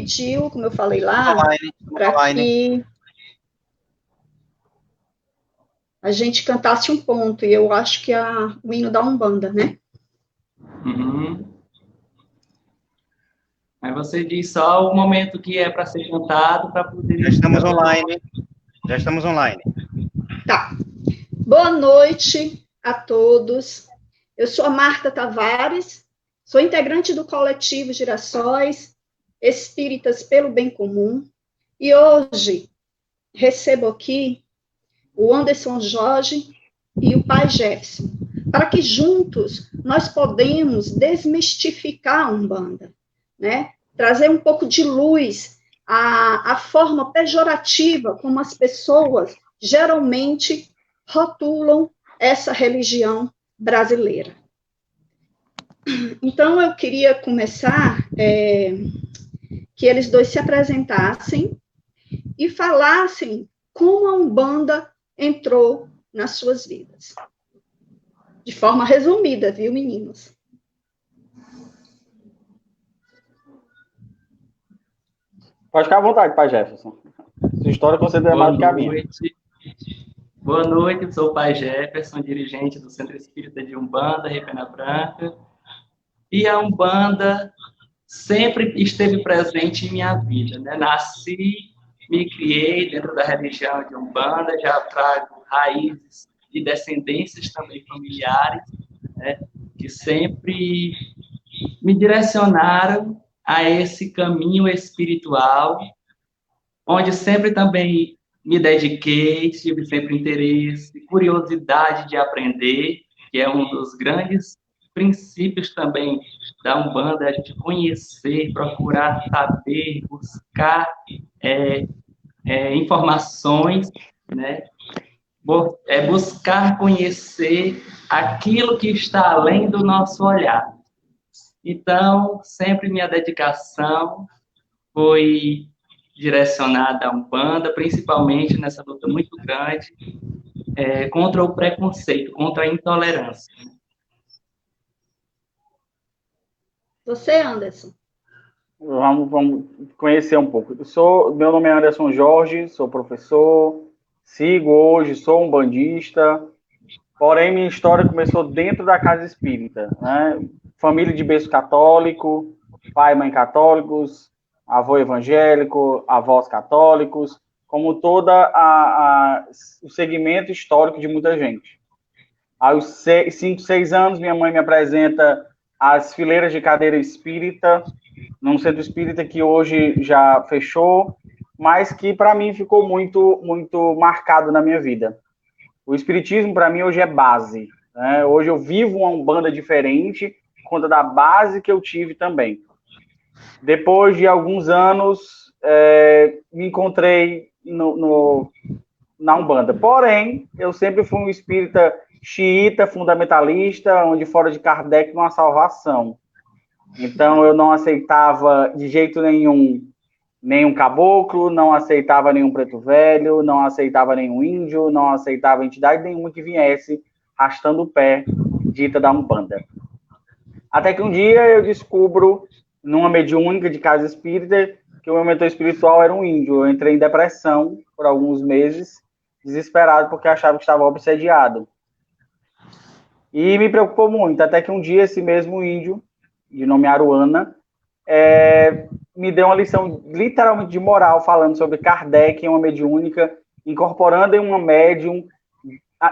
pediu, como eu falei lá, para que a gente cantasse um ponto, e eu acho que é o hino da Umbanda, né? Uhum. Aí você diz só o momento que é para ser cantado para poder... Já estamos online. Já estamos online. Tá. Boa noite a todos. Eu sou a Marta Tavares, sou integrante do coletivo Girassóis Espíritas pelo Bem Comum, e hoje recebo aqui o Anderson Jorge e o pai Jefferson, para que juntos nós podemos desmistificar a Umbanda, né? Trazer um pouco de luz à forma pejorativa como as pessoas geralmente rotulam essa religião brasileira. Então, eu queria começar que eles dois se apresentassem e falassem como a Umbanda entrou nas suas vidas. De forma resumida, viu, meninos? Pode ficar à vontade, pai Jefferson. Sua história com certeza é mais do que a minha. Boa noite, eu sou o pai Jefferson, dirigente do Centro Espírita de Umbanda, Repena Branca. E a Umbanda sempre esteve presente em minha vida, né? Nasci, me criei dentro da religião de Umbanda, já trago raízes e descendências também familiares, né? Que sempre me direcionaram a esse caminho espiritual, onde sempre também me dediquei, tive sempre interesse, curiosidade de aprender, que é um dos grandes princípios também da Umbanda, a gente conhecer, procurar saber, buscar informações, né? Buscar conhecer aquilo que está além do nosso olhar. Então, sempre minha dedicação foi direcionada à Umbanda, principalmente nessa luta muito grande contra o preconceito, contra a intolerância. Você, Anderson? Vamos conhecer um pouco. Meu nome é Anderson Jorge, sou professor, sigo hoje, sou umbandista, porém minha história começou dentro da casa espírita, né? Família de berço católico, pai e mãe católicos, avô evangélico, avós católicos, como o segmento histórico de muita gente. Aos 5, 6 anos, minha mãe me apresenta as fileiras de cadeira espírita, num centro espírita que hoje já fechou, mas que para mim ficou muito, muito marcado na minha vida. O espiritismo para mim hoje é base, né? Hoje eu vivo uma Umbanda diferente, por conta da base que eu tive também. Depois de alguns anos, me encontrei na Umbanda. Porém, eu sempre fui um espírita xiita, fundamentalista, onde fora de Kardec não há salvação. Então, eu não aceitava de jeito nenhum caboclo, não aceitava nenhum preto velho, não aceitava nenhum índio, não aceitava entidade nenhuma que viesse arrastando o pé, dita da Umbanda. Até que um dia eu descubro, numa mediúnica de casa espírita, que o meu mentor espiritual era um índio. Eu entrei em depressão por alguns meses, desesperado porque achava que estava obsediado. E me preocupou muito, até que um dia esse mesmo índio, de nome Aruana, me deu uma lição literalmente de moral, falando sobre Kardec em uma mediúnica, incorporando em uma médium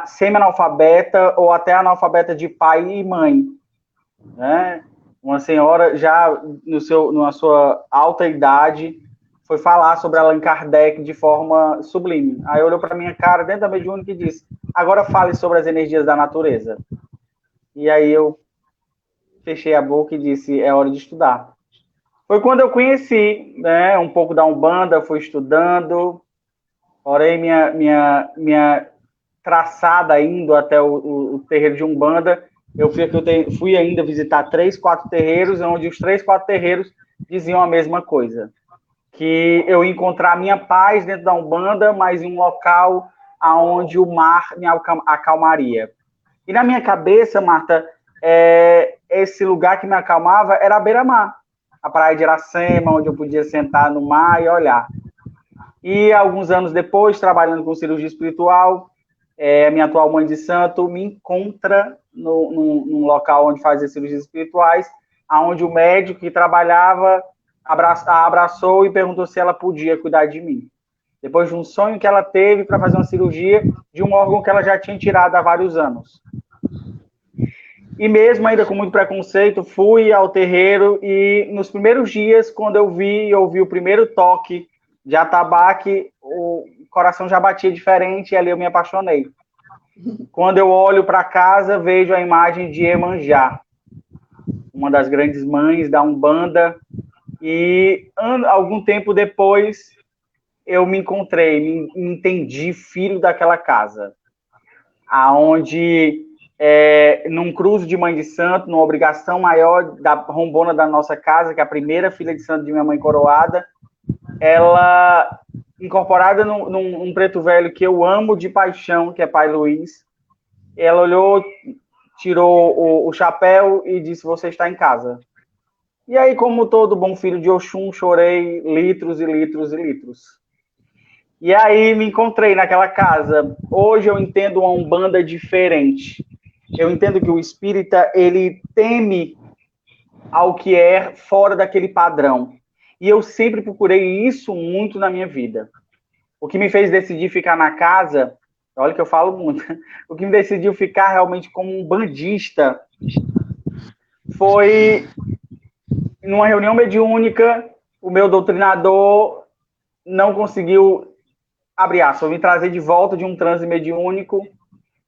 semi-analfabeta ou até analfabeta de pai e mãe, né? Uma senhora já na sua alta idade foi falar sobre Allan Kardec de forma sublime. Aí olhou para minha cara dentro da mediúnica e disse: agora fale sobre as energias da natureza. E aí eu fechei a boca e disse: é hora de estudar. Foi quando eu conheci, né, um pouco da Umbanda, fui estudando, porém minha traçada indo até o terreiro de Umbanda, eu fui ainda visitar 3, 4 terreiros, onde os 3, 4 terreiros diziam a mesma coisa, que eu ia encontrar minha paz dentro da Umbanda, mas em um local onde o mar me acalmaria. E na minha cabeça, Marta, esse lugar que me acalmava era a beira-mar. a praia de Iracema, onde eu podia sentar no mar e olhar. E alguns anos depois, trabalhando com cirurgia espiritual, a minha atual mãe de santo me encontra num local onde fazia cirurgias espirituais, onde o médico que trabalhava a abraçou e perguntou se ela podia cuidar de mim. Depois de um sonho que ela teve para fazer uma cirurgia de um órgão que ela já tinha tirado há vários anos. E mesmo ainda com muito preconceito, fui ao terreiro e nos primeiros dias, quando eu ouvi o primeiro toque de atabaque, o coração já batia diferente e ali eu me apaixonei. Quando eu olho para casa, vejo a imagem de Iemanjá, uma das grandes mães da Umbanda, e algum tempo depois eu me encontrei, me entendi filho daquela casa, aonde num cruzo de mãe de santo, numa obrigação maior da rombona da nossa casa, que é a primeira filha de santo de minha mãe coroada, ela, incorporada num preto velho que eu amo de paixão, que é Pai Luiz, ela olhou, tirou o chapéu e disse, você está em casa. E aí, como todo bom filho de Oxum, chorei litros e litros e litros. E aí me encontrei naquela casa. Hoje eu entendo uma Umbanda diferente. Eu entendo que o espírita, ele teme ao que é fora daquele padrão. E eu sempre procurei isso muito na minha vida. O que me fez decidir ficar na casa, olha que eu falo muito, o que me decidiu ficar realmente como um bandista foi numa reunião mediúnica, o meu doutrinador não conseguiu, abre aspas, me trazer de volta de um transe mediúnico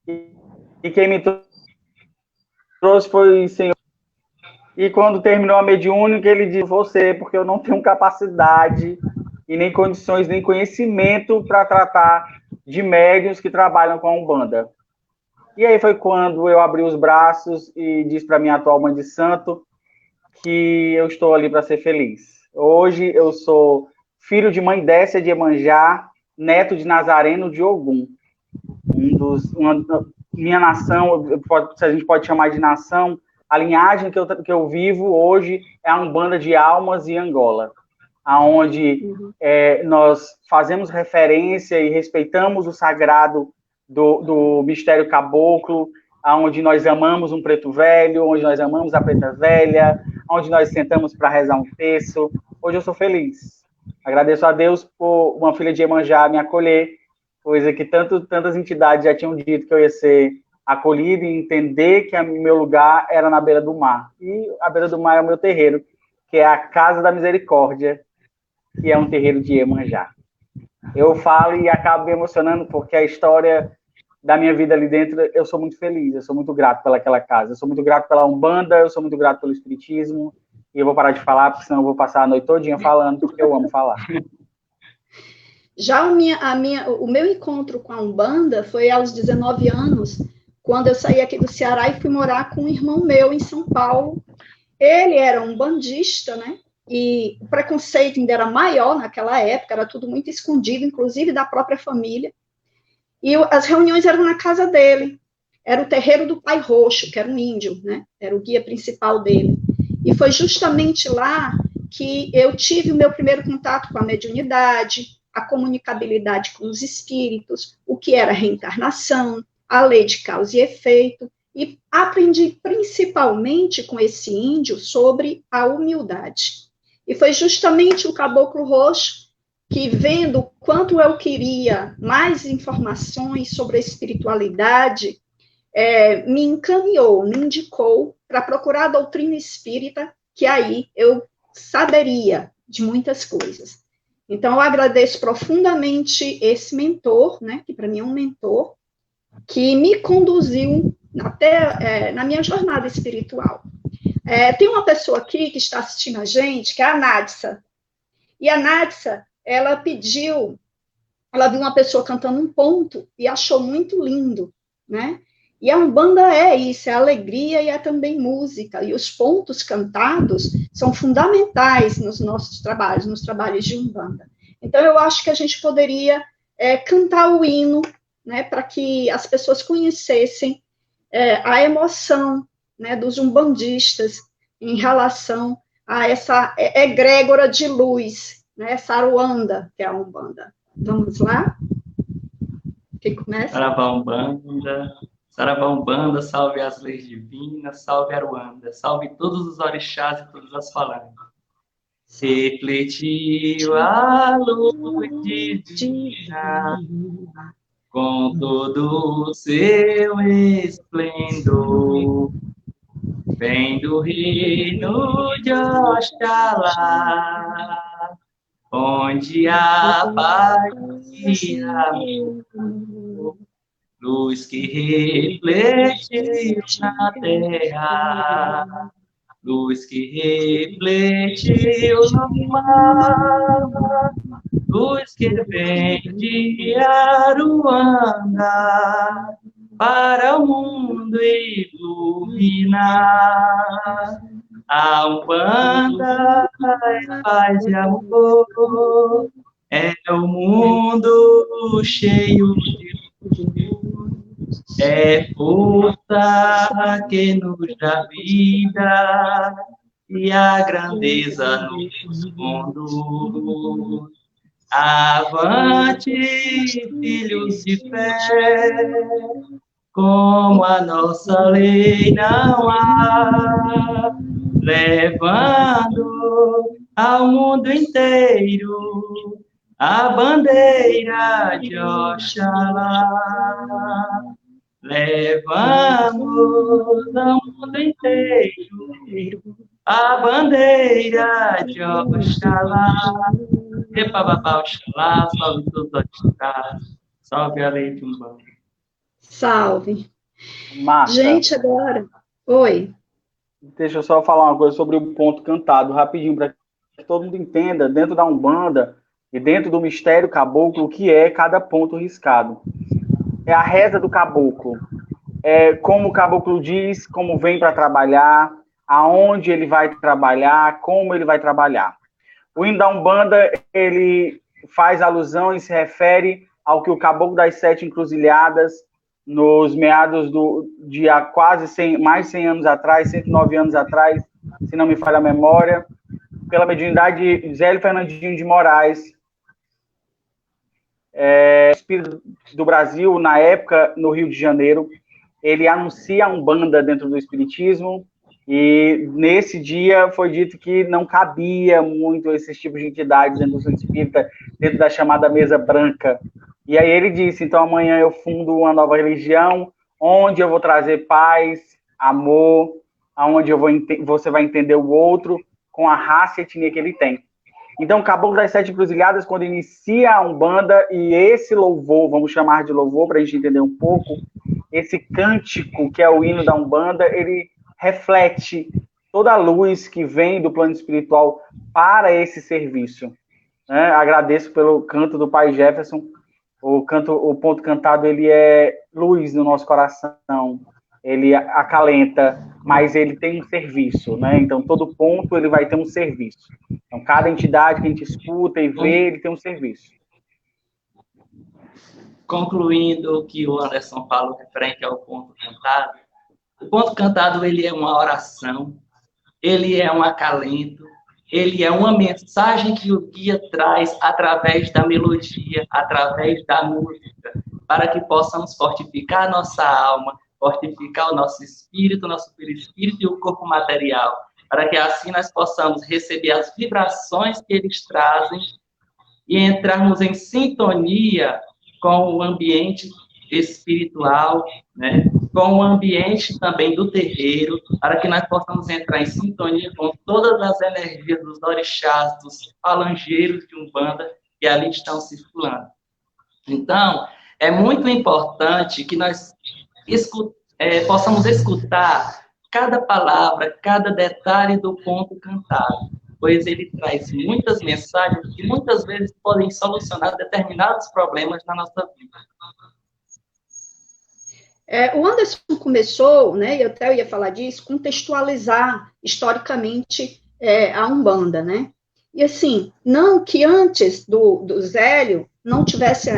e quem me trouxe foi o Senhor. E quando terminou a mediúnica, ele disse, você, porque eu não tenho capacidade e nem condições, nem conhecimento para tratar de médiuns que trabalham com a Umbanda. E aí foi quando eu abri os braços e disse para minha atual mãe de santo que eu estou ali para ser feliz. Hoje eu sou filho de mãe Décia de Iemanjá, neto de Nazareno de Ogum. Minha nação, se a gente pode chamar de nação, a linhagem que eu vivo hoje é a Umbanda de Almas e Angola, onde nós fazemos referência e respeitamos o sagrado do mistério caboclo, onde nós amamos um preto velho, onde nós amamos a preta velha, onde nós sentamos para rezar um terço. Hoje eu sou feliz. Agradeço a Deus por uma filha de Iemanjá me acolher, coisa que tantas entidades já tinham dito que eu ia ser acolhido e entender que o meu lugar era na beira do mar. E a beira do mar é o meu terreiro, que é a Casa da Misericórdia, que é um terreiro de Iemanjá. Eu falo e acabo me emocionando porque a história da minha vida ali dentro, eu sou muito feliz, eu sou muito grato pelaquela casa, eu sou muito grato pela Umbanda, eu sou muito grato pelo Espiritismo, e eu vou parar de falar, porque senão eu vou passar a noite todinha falando, porque eu amo falar. Já o meu encontro com a Umbanda foi aos 19 anos, quando eu saí aqui do Ceará e fui morar com um irmão meu em São Paulo. Ele era um bandista, né? E o preconceito ainda era maior naquela época, era tudo muito escondido, inclusive da própria família. E as reuniões eram na casa dele. Era o terreiro do Pai Roxo, que era um índio, né? Era o guia principal dele. E foi justamente lá que eu tive o meu primeiro contato com a mediunidade, a comunicabilidade com os espíritos, o que era reencarnação, a lei de causa e efeito, e aprendi principalmente com esse índio sobre a humildade. E foi justamente o Caboclo Roxo que, vendo quanto eu queria mais informações sobre a espiritualidade, me encaminhou, me indicou para procurar a doutrina espírita, que aí eu saberia de muitas coisas. Então, eu agradeço profundamente esse mentor, né, que para mim é um mentor, que me conduziu até na minha jornada espiritual. Tem uma pessoa aqui que está assistindo a gente, que é a Nadsa. E a Nadsa, ela viu uma pessoa cantando um ponto e achou muito lindo, né? E a Umbanda é isso, é alegria e é também música. E os pontos cantados são fundamentais nos nossos trabalhos, nos trabalhos de Umbanda. Então, eu acho que a gente poderia cantar o hino, né, para que as pessoas conhecessem a emoção, né, dos umbandistas em relação a essa egrégora de luz, né? Saruanda, que é a Umbanda. Vamos lá? Quem começa? Saravá Umbanda, salve as leis divinas, salve Aruanda, salve todos os orixás e todas as falanges. Refletiu a luz divina com todo o seu esplendor, vem do reino de Oxalá, onde a paz e amor, luz que reflete na terra, luz que reflete no mar, luz que vem de Aruanda para o mundo iluminar. A Umbanda é paz e amor, é o mundo cheio de luz, é força que nos dá vida e a grandeza nos conduz. Avante, filhos de fé, como a nossa lei não há, levando ao mundo inteiro a bandeira de Oxalá. Levamos ao mundo inteiro a bandeira de Oxalá. Epababá, Oxalá, salve todos os orixás, salve a lei de Umbanda. Salve. Marta, Gente, agora... Oi. deixa eu só falar uma coisa sobre o ponto cantado, rapidinho, para que todo mundo entenda, dentro da Umbanda e dentro do mistério caboclo, o que é cada ponto riscado. É a reza do caboclo. É como o caboclo diz, como vem para trabalhar, aonde ele vai trabalhar, como ele vai trabalhar. O hino da Umbanda, ele faz alusão e se refere ao que o Caboclo das Sete Encruzilhadas, nos meados de há quase 100, mais de 100 anos atrás, 109 anos atrás, se não me falha a memória, pela mediunidade Zélio Fernandinho de Moraes, espírito do Brasil, na época, no Rio de Janeiro, ele anuncia a Umbanda dentro do Espiritismo, e nesse dia foi dito que não cabia muito esses tipos de entidades dentro do Centro Espírita, dentro da chamada mesa branca. E aí ele disse, então amanhã eu fundo uma nova religião, onde eu vou trazer paz, amor, onde você vai entender o outro com a raça e etnia que ele tem. Então, o Caboclo das Sete Encruzilhadas, quando inicia a Umbanda, e esse louvor, vamos chamar de louvor para a gente entender um pouco, esse cântico que é o hino da Umbanda, ele reflete toda a luz que vem do plano espiritual para esse serviço. Agradeço pelo canto do Pai Jefferson. O ponto cantado, ele é luz no nosso coração, ele acalenta, mas ele tem um serviço, né? Então, todo ponto ele vai ter um serviço. Então, cada entidade que a gente escuta e vê, ele tem um serviço. Concluindo o que o Anderson falou referente ao ponto cantado, o ponto cantado, ele é uma oração, ele é um acalento, ele é uma mensagem que o guia traz através da melodia, através da música, para que possamos fortificar a nossa alma, fortificar o nosso espírito, o nosso perispírito e o corpo material, para que assim nós possamos receber as vibrações que eles trazem e entrarmos em sintonia com o ambiente espiritual, né? Com o ambiente também do terreiro, para que nós possamos entrar em sintonia com todas as energias dos orixás, dos falangeiros de Umbanda que ali estão circulando. Então, é muito importante que nós possamos escutar cada palavra, cada detalhe do ponto cantado, pois ele traz muitas mensagens que muitas vezes podem solucionar determinados problemas na nossa vida. O Anderson começou, né, e eu até ia falar disso, contextualizar historicamente a Umbanda, né? E assim, não que antes do Zélio não tivesse,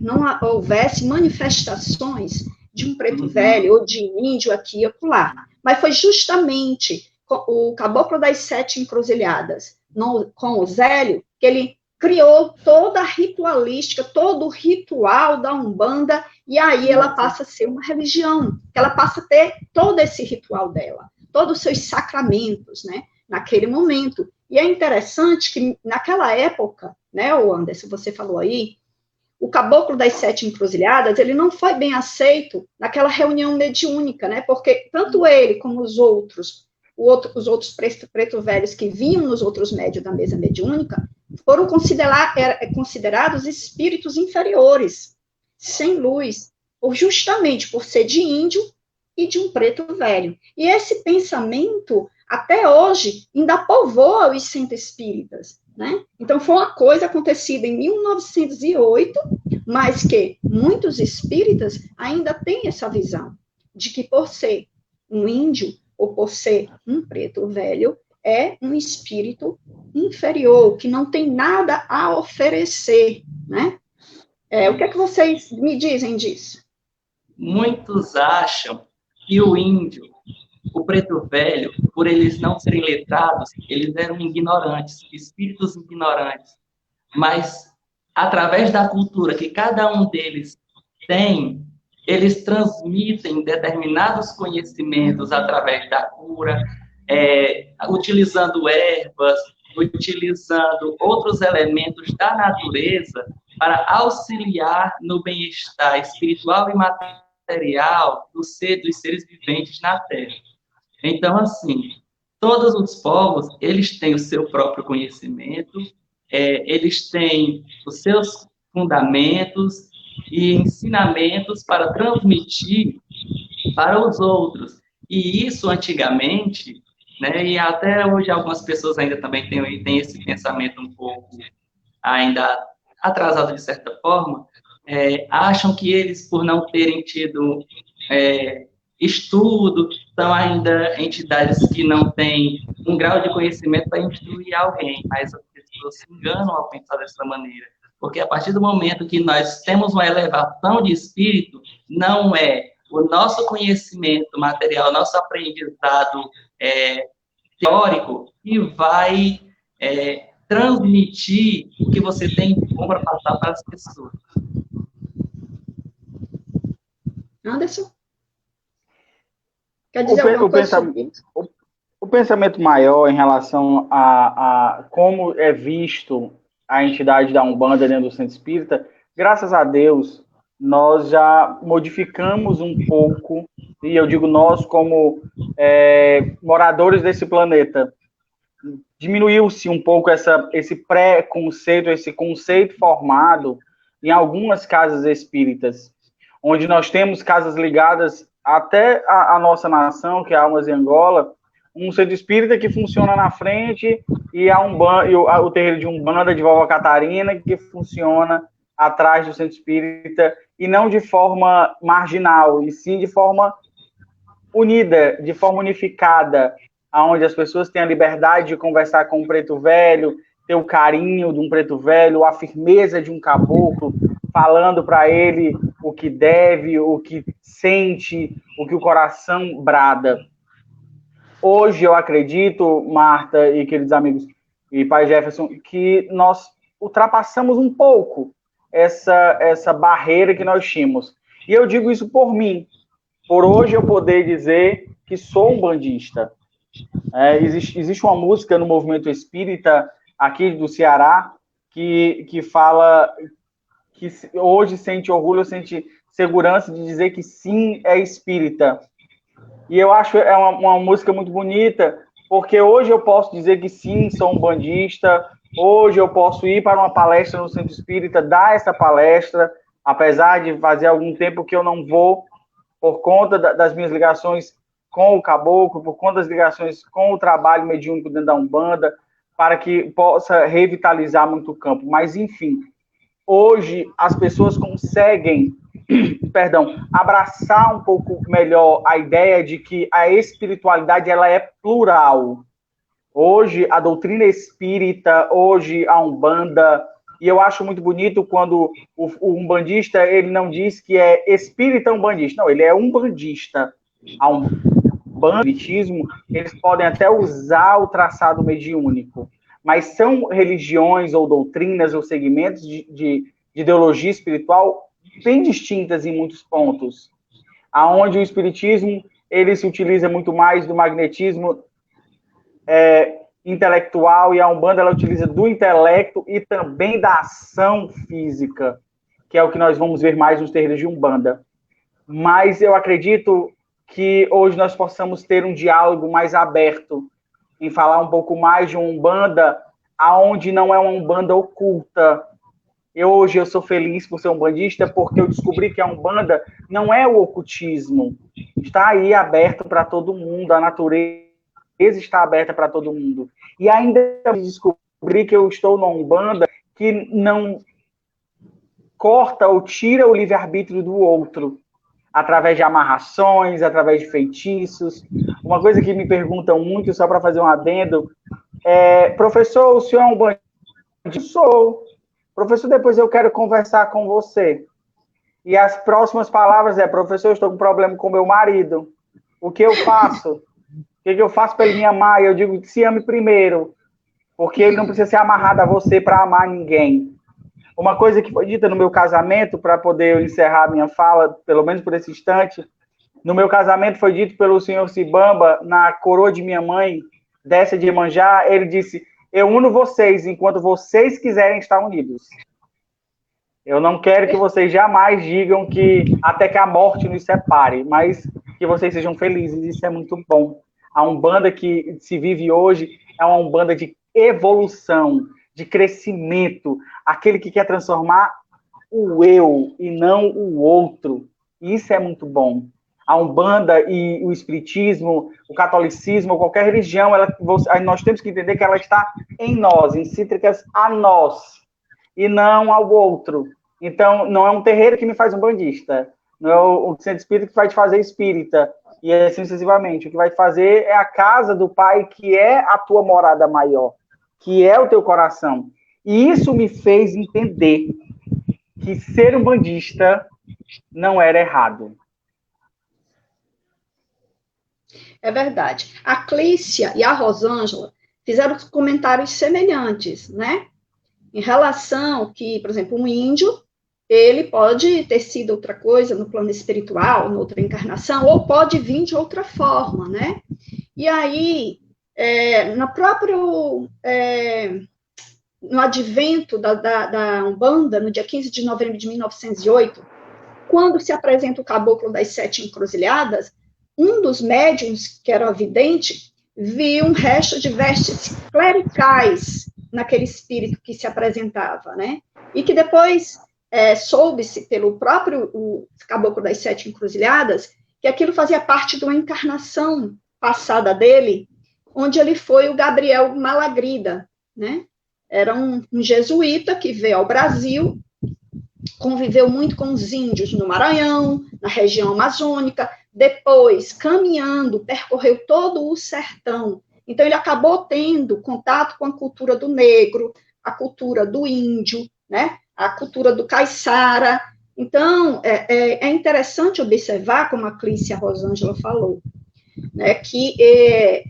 não houvesse manifestações de um preto velho ou de índio aqui e acolá, mas foi justamente o Caboclo das Sete Encruzilhadas, com o Zélio, que ele criou toda a ritualística, todo o ritual da Umbanda, e aí ela passa a ser uma religião, ela passa a ter todo esse ritual dela, todos os seus sacramentos, né, naquele momento. E é interessante que, naquela época, né, o Anderson, você falou aí, o Caboclo das Sete Encruzilhadas, ele não foi bem aceito naquela reunião mediúnica, né, porque tanto ele como os outros preto velhos que vinham nos outros médios da mesa mediúnica, foram considerados espíritos inferiores, sem luz, justamente por ser de índio e de um preto velho. E esse pensamento, até hoje, ainda povoa os centros espíritas, né? Então, foi uma coisa acontecida em 1908, mas que muitos espíritas ainda têm essa visão de que, por ser um índio ou por ser um preto velho, é um espírito inferior, que não tem nada a oferecer, né? O que é que vocês me dizem disso? Muitos acham que o índio, o preto velho, por eles não serem letrados, eles eram ignorantes, espíritos ignorantes. Mas, através da cultura que cada um deles tem, eles transmitem determinados conhecimentos através da cura, utilizando ervas, utilizando outros elementos da natureza para auxiliar no bem-estar espiritual e material dos seres viventes na Terra. Então, assim, todos os povos, eles têm o seu próprio conhecimento, eles têm os seus fundamentos e ensinamentos para transmitir para os outros. E isso, antigamente, né, e até hoje algumas pessoas ainda também têm esse pensamento um pouco ainda atrasado de certa forma, acham que eles, por não terem tido estudo, são ainda entidades que não têm um grau de conhecimento para instruir alguém, mas as pessoas se enganam ao pensar dessa maneira, porque a partir do momento que nós temos uma elevação de espírito, não é o nosso conhecimento material, nosso aprendizado teórico que vai transmitir o que você tem bom para passar para as pessoas. Anderson? Quer dizer alguma coisa? O pensamento maior em relação a como é visto a entidade da Umbanda dentro do Centro Espírita, graças a Deus, nós já modificamos um pouco, e eu digo nós como moradores desse planeta, diminuiu-se um pouco esse pré-conceito, esse conceito formado em algumas casas espíritas, onde nós temos casas ligadas até a nossa nação, que é a Almas em Angola, um centro espírita que funciona na frente e o terreiro de Umbanda de Vovó Catarina, que funciona atrás do centro espírita, e não de forma marginal, e sim de forma unida, de forma unificada, onde as pessoas têm a liberdade de conversar com um preto velho, ter o carinho de um preto velho, a firmeza de um caboclo, falando para ele o que deve, o que sente, o que o coração brada. Hoje eu acredito, Marta e queridos amigos, e pai Jefferson, que nós ultrapassamos um pouco essa barreira que nós tínhamos. E eu digo isso por mim, por hoje eu poder dizer que sou um bandista. Existe uma música no movimento espírita aqui do Ceará que fala que hoje sente orgulho, sente segurança de dizer que sim, é espírita. E eu acho uma música muito bonita, porque hoje eu posso dizer que sim, sou um bandista, hoje eu posso ir para uma palestra no Centro Espírita, dar essa palestra, apesar de fazer algum tempo que eu não vou, por conta das minhas ligações com o caboclo, por conta das ligações com o trabalho mediúnico dentro da Umbanda, para que possa revitalizar muito o campo. Mas, enfim, hoje as pessoas conseguem, abraçar um pouco melhor a ideia de que a espiritualidade ela é plural. Hoje a doutrina espírita, hoje a Umbanda, e eu acho muito bonito quando o umbandista ele não diz que é espírita umbandista, não, ele é umbandista. Umbanda, o Espiritismo, eles podem até usar o traçado mediúnico, mas são religiões ou doutrinas ou segmentos de ideologia espiritual bem distintas em muitos pontos, aonde o Espiritismo ele se utiliza muito mais do magnetismo intelectual, e a Umbanda ela utiliza do intelecto e também da ação física, que é o que nós vamos ver mais nos terreiros de Umbanda. Mas eu acredito que hoje nós possamos ter um diálogo mais aberto, em falar um pouco mais de uma Umbanda, aonde não é uma Umbanda oculta. Hoje eu sou feliz por ser umbandista, porque eu descobri que a Umbanda não é o ocultismo. Está aí aberto para todo mundo, a natureza está aberta para todo mundo. E ainda descobri que eu estou numa Umbanda que não corta ou tira o livre-arbítrio do outro, através de amarrações, através de feitiços. Uma coisa que me perguntam muito, só para fazer um adendo, professor, o senhor é um umbandista? Sou. Professor, depois eu quero conversar com você. E as próximas palavras professor, eu estou com problema com meu marido. O que eu faço? O que eu faço para ele me amar? Eu digo que se ame primeiro, porque ele não precisa ser amarrado a você para amar ninguém. Uma coisa que foi dita no meu casamento, para poder encerrar a minha fala, pelo menos por esse instante, no meu casamento foi dito pelo senhor Cibamba, na coroa de minha mãe, dessa de Iemanjá, ele disse: eu uno vocês enquanto vocês quiserem estar unidos. Eu não quero que vocês jamais digam que até que a morte nos separe, mas que vocês sejam felizes, isso é muito bom. A Umbanda que se vive hoje é uma Umbanda de evolução, de crescimento, aquele que quer transformar o eu e não o outro. Isso é muito bom. A Umbanda e o Espiritismo, o catolicismo, qualquer religião, nós temos que entender que ela está em nós, incítricas a nós, e não ao outro. Então, não é um terreiro que me faz umbandista, não é o centro espírita que vai te fazer espírita, e assim sucessivamente. O que vai te fazer é a casa do Pai, que é a tua morada maior, que é o teu coração. E isso me fez entender que ser umbandista não era errado. É verdade. A Clícia e a Rosângela fizeram comentários semelhantes, né? Em relação que, por exemplo, um índio, ele pode ter sido outra coisa no plano espiritual, em outra encarnação, ou pode vir de outra forma, né? E aí, no advento da Umbanda, no dia 15 de novembro de 1908, quando se apresenta o Caboclo das Sete Encruzilhadas, um dos médiuns, que era vidente, viu um resto de vestes clericais naquele espírito que se apresentava, né? E que depois soube-se pelo próprio o Caboclo das Sete Encruzilhadas que aquilo fazia parte de uma encarnação passada dele, onde ele foi o Gabriel Malagrida, né? Era um jesuíta que veio ao Brasil, conviveu muito com os índios no Maranhão, na região amazônica, depois, caminhando, percorreu todo o sertão. Então, ele acabou tendo contato com a cultura do negro, a cultura do índio, né? A cultura do caiçara. Então, é interessante observar, como a Clícia Rosângela falou, né, que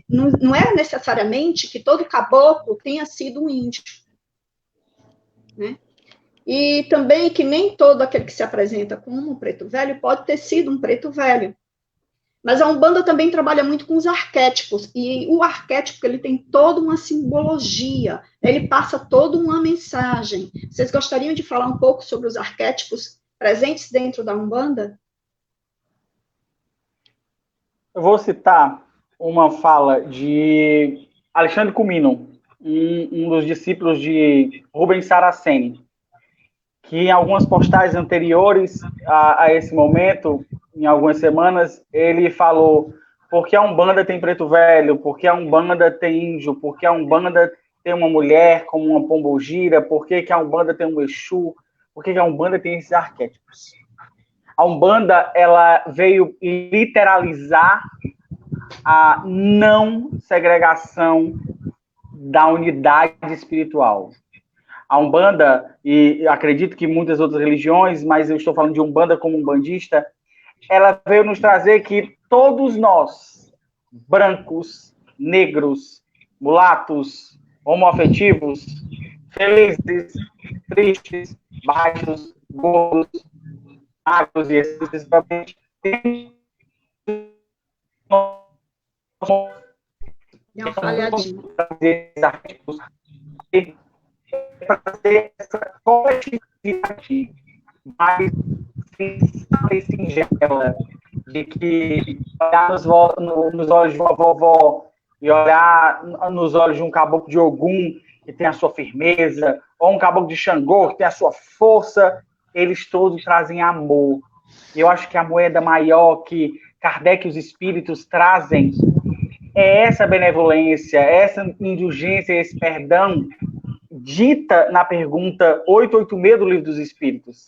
não é necessariamente que todo caboclo tenha sido um índio, né? E também que nem todo aquele que se apresenta como um preto velho pode ter sido um preto velho. Mas a Umbanda também trabalha muito com os arquétipos, e o arquétipo ele tem toda uma simbologia, ele passa toda uma mensagem. Vocês gostariam de falar um pouco sobre os arquétipos presentes dentro da Umbanda? Eu vou citar uma fala de Alexandre Comino, um dos discípulos de Rubens Saraceni, que em algumas postagens anteriores a esse momento, em algumas semanas, ele falou: porque a Umbanda tem preto velho, porque a Umbanda tem índio, porque a Umbanda tem uma mulher como uma pombogira, porque a Umbanda tem um Exu, porque a Umbanda tem esses arquétipos. A Umbanda, ela veio literalizar a não segregação da unidade espiritual. A Umbanda, e acredito que muitas outras religiões, mas eu estou falando de Umbanda como umbandista, ela veio nos trazer que todos nós brancos, negros, mulatos, homoafetivos, felizes, tristes, baixos, gordos, magros e excessivamente Deu uma falhadinha. Para fazer essa coletividade mais singela, de que olhar nos olhos de uma vovó e olhar nos olhos de um caboclo de Ogum, que tem a sua firmeza, ou um caboclo de Xangô, que tem a sua força, eles todos trazem amor. E eu acho que a moeda maior que Kardec e os espíritos trazem é essa benevolência, essa indulgência, esse perdão, dita na pergunta 886 do Livro dos Espíritos.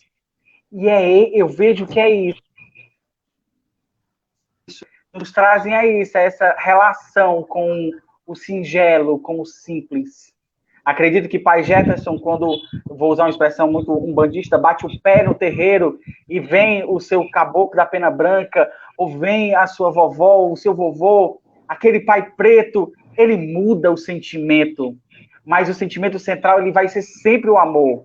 E eu vejo que é isso. Nos trazem a isso, a essa relação com o singelo, com o simples. Acredito que Pai Jefferson, quando, vou usar uma expressão muito umbandista, bate o pé no terreiro e vem o seu caboclo da pena branca, ou vem a sua vovó, o seu vovô, aquele pai preto, ele muda o sentimento, mas o sentimento central ele vai ser sempre o amor.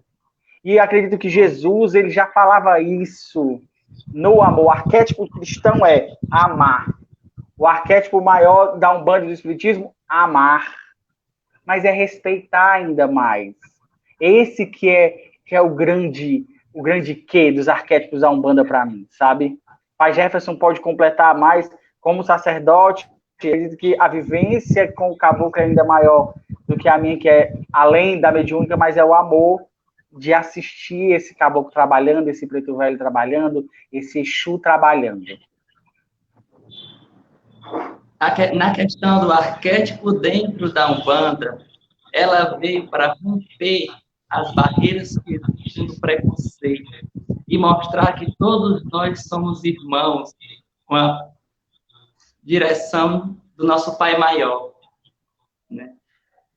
E acredito que Jesus ele já falava isso no amor. O arquétipo cristão é amar. O arquétipo maior da Umbanda e do Espiritismo, amar. Mas é respeitar ainda mais. Esse que é o grande quê dos arquétipos da Umbanda para mim, sabe? Pai Jefferson pode completar mais como sacerdote. Acredito que a vivência com o caboclo é ainda maior do que a minha, que é além da mediúnica, mas é o amor de assistir esse caboclo trabalhando, esse preto velho trabalhando, esse Exu trabalhando. Na questão do arquétipo dentro da Umbanda, ela veio para romper as barreiras que existem do preconceito e mostrar que todos nós somos irmãos com a direção do nosso Pai Maior, né?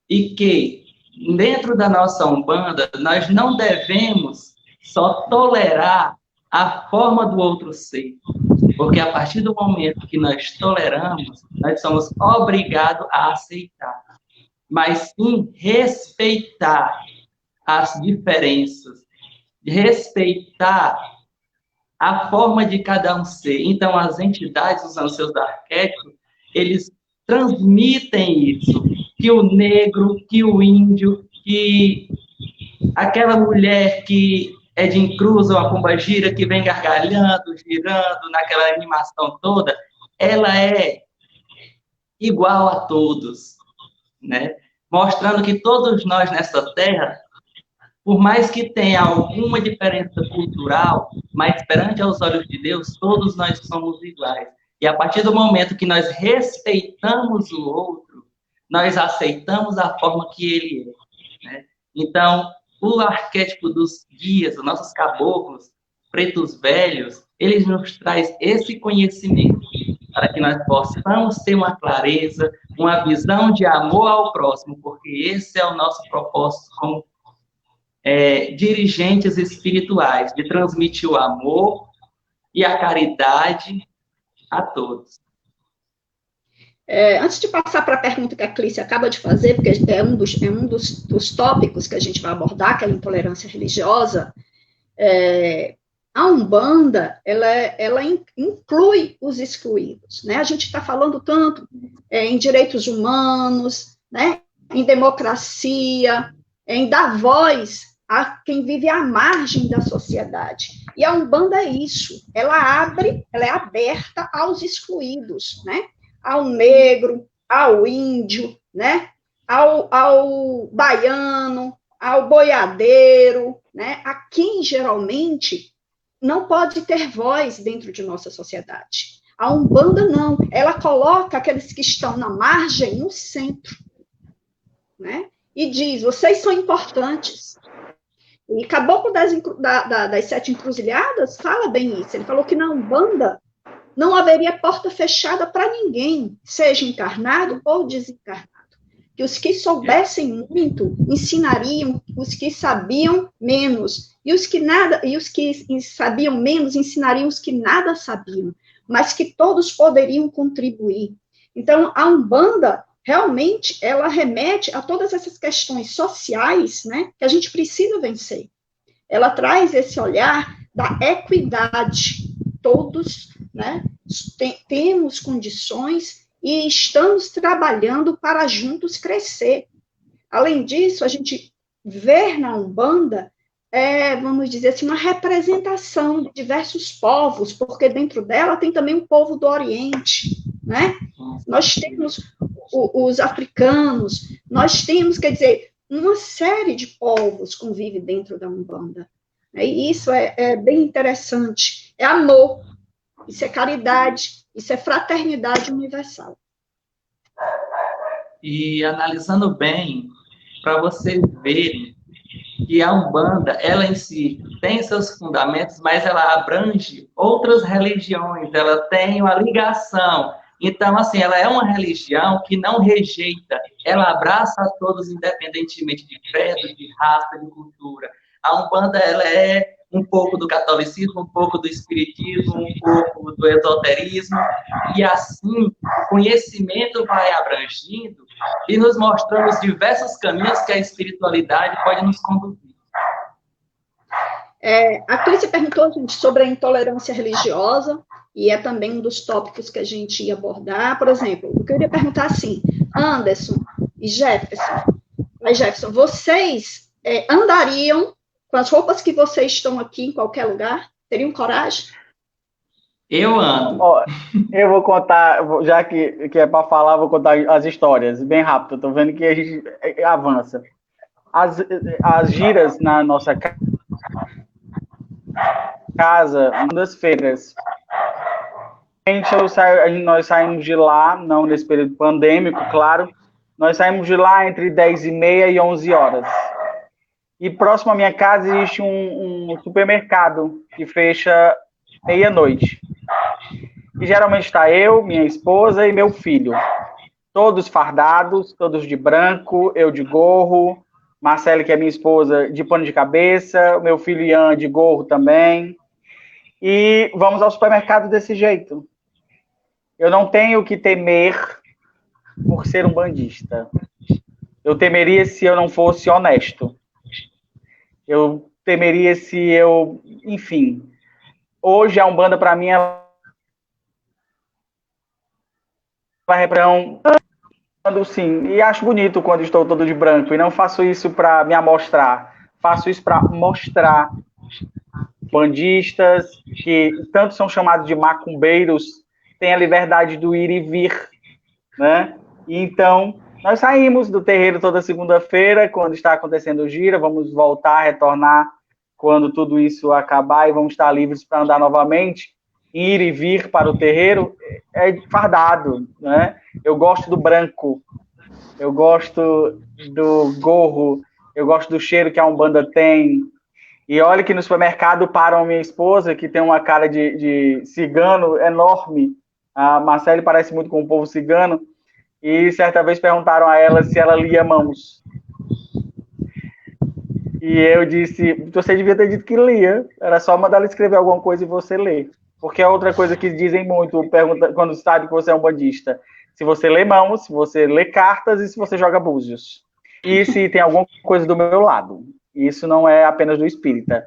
E que, dentro da nossa Umbanda, nós não devemos só tolerar a forma do outro ser, porque a partir do momento que nós toleramos, nós somos obrigados a aceitar, mas sim respeitar as diferenças, respeitar a forma de cada um ser. Então, as entidades, usando seus arquétipos, eles transmitem isso, que o negro, que o índio, que aquela mulher que é de encruza, uma pombagira, que vem gargalhando, girando, naquela animação toda, ela é igual a todos, né? Mostrando que todos nós nessa terra, por mais que tenha alguma diferença cultural, mas perante aos olhos de Deus, todos nós somos iguais. E a partir do momento que nós respeitamos o outro, nós aceitamos a forma que ele é, né? Então, o arquétipo dos guias, os nossos caboclos, pretos velhos, eles nos traz esse conhecimento para que nós possamos ter uma clareza, uma visão de amor ao próximo, porque esse é o nosso propósito como dirigentes espirituais, de transmitir o amor e a caridade a todos. Antes de passar para a pergunta que a Clícia acaba de fazer, porque é um dos tópicos que a gente vai abordar, que é a intolerância religiosa, a Umbanda, ela inclui os excluídos, né? A gente está falando tanto em direitos humanos, né? Em democracia, em dar voz a quem vive à margem da sociedade. E a Umbanda é isso, ela é aberta aos excluídos, né? Ao negro, ao índio, né? Ao baiano, ao boiadeiro, né? A quem geralmente não pode ter voz dentro de nossa sociedade. A Umbanda não, ela coloca aqueles que estão na margem no centro, né? E diz, vocês são importantes. E Caboclo das Sete Encruzilhadas fala bem isso, ele falou que na Umbanda não haveria porta fechada para ninguém, seja encarnado ou desencarnado. Que os que soubessem muito ensinariam os que sabiam menos, e os que sabiam menos ensinariam os que nada sabiam, mas que todos poderiam contribuir. Então, a Umbanda, realmente, ela remete a todas essas questões sociais, né, que a gente precisa vencer. Ela traz esse olhar da equidade. Todos, né, temos condições e estamos trabalhando para juntos crescer. Além disso, a gente vê na Umbanda, vamos dizer assim, uma representação de diversos povos, porque dentro dela tem também o povo do Oriente, né? Nós temos os africanos, nós temos, quer dizer, uma série de povos convive dentro da Umbanda. E isso é bem interessante. É amor, isso é caridade, isso é fraternidade universal. E analisando bem, para vocês verem que a Umbanda, ela em si tem seus fundamentos, mas ela abrange outras religiões, ela tem uma ligação. Então, assim, ela é uma religião que não rejeita, ela abraça a todos, independentemente de credo, de raça, de cultura. A Umbanda, ela é um pouco do catolicismo, um pouco do espiritismo, um pouco do esoterismo, e assim, o conhecimento vai abrangindo e nos mostrando os diversos caminhos que a espiritualidade pode nos conduzir. A Clícia perguntou, gente, sobre a intolerância religiosa, e é também um dos tópicos que a gente ia abordar. Por exemplo, eu queria perguntar assim, Anderson e Jefferson, vocês andariam com as roupas que vocês estão aqui em qualquer lugar? Teriam coragem? Eu ando. Eu vou contar, já que é para falar, vou contar as histórias, bem rápido. Estou vendo que a gente avança. As giras na nossa casa, uma das feiras. Nós saímos de lá, não nesse período pandêmico, claro. Nós saímos de lá entre 10h30 e 11 horas. E próximo à minha casa existe um supermercado que fecha meia-noite. E geralmente está eu, minha esposa e meu filho. Todos fardados, todos de branco, eu de gorro, Marcele, que é minha esposa, de pano de cabeça, meu filho Ian de gorro também. E vamos ao supermercado desse jeito. Eu não tenho que temer por ser um bandista. Eu temeria se eu não fosse honesto. Eu temeria se eu... Enfim. Hoje a Umbanda, para mim, ela vai sim. E acho bonito quando estou todo de branco. E não faço isso para me amostrar. Faço isso para mostrar bandistas, que tanto são chamados de macumbeiros, têm a liberdade do ir e vir, né? E então, nós saímos do terreiro toda segunda-feira, quando está acontecendo o gira, vamos voltar, retornar quando tudo isso acabar e vamos estar livres para andar novamente. Ir e vir para o terreiro é fardado, né? Eu gosto do branco, eu gosto do gorro, eu gosto do cheiro que a Umbanda tem. E olha que no supermercado param minha esposa, que tem uma cara de cigano enorme. A Marcele parece muito com o povo cigano. E certa vez perguntaram a ela se ela lia mãos. E eu disse, você devia ter dito que lia. Era só mandar ela escrever alguma coisa e você lê. Porque é outra coisa que dizem muito quando sabe que você é um bandista. Se você lê mãos, se você lê cartas e se você joga búzios. E se tem alguma coisa do meu lado. Isso não é apenas do espírita.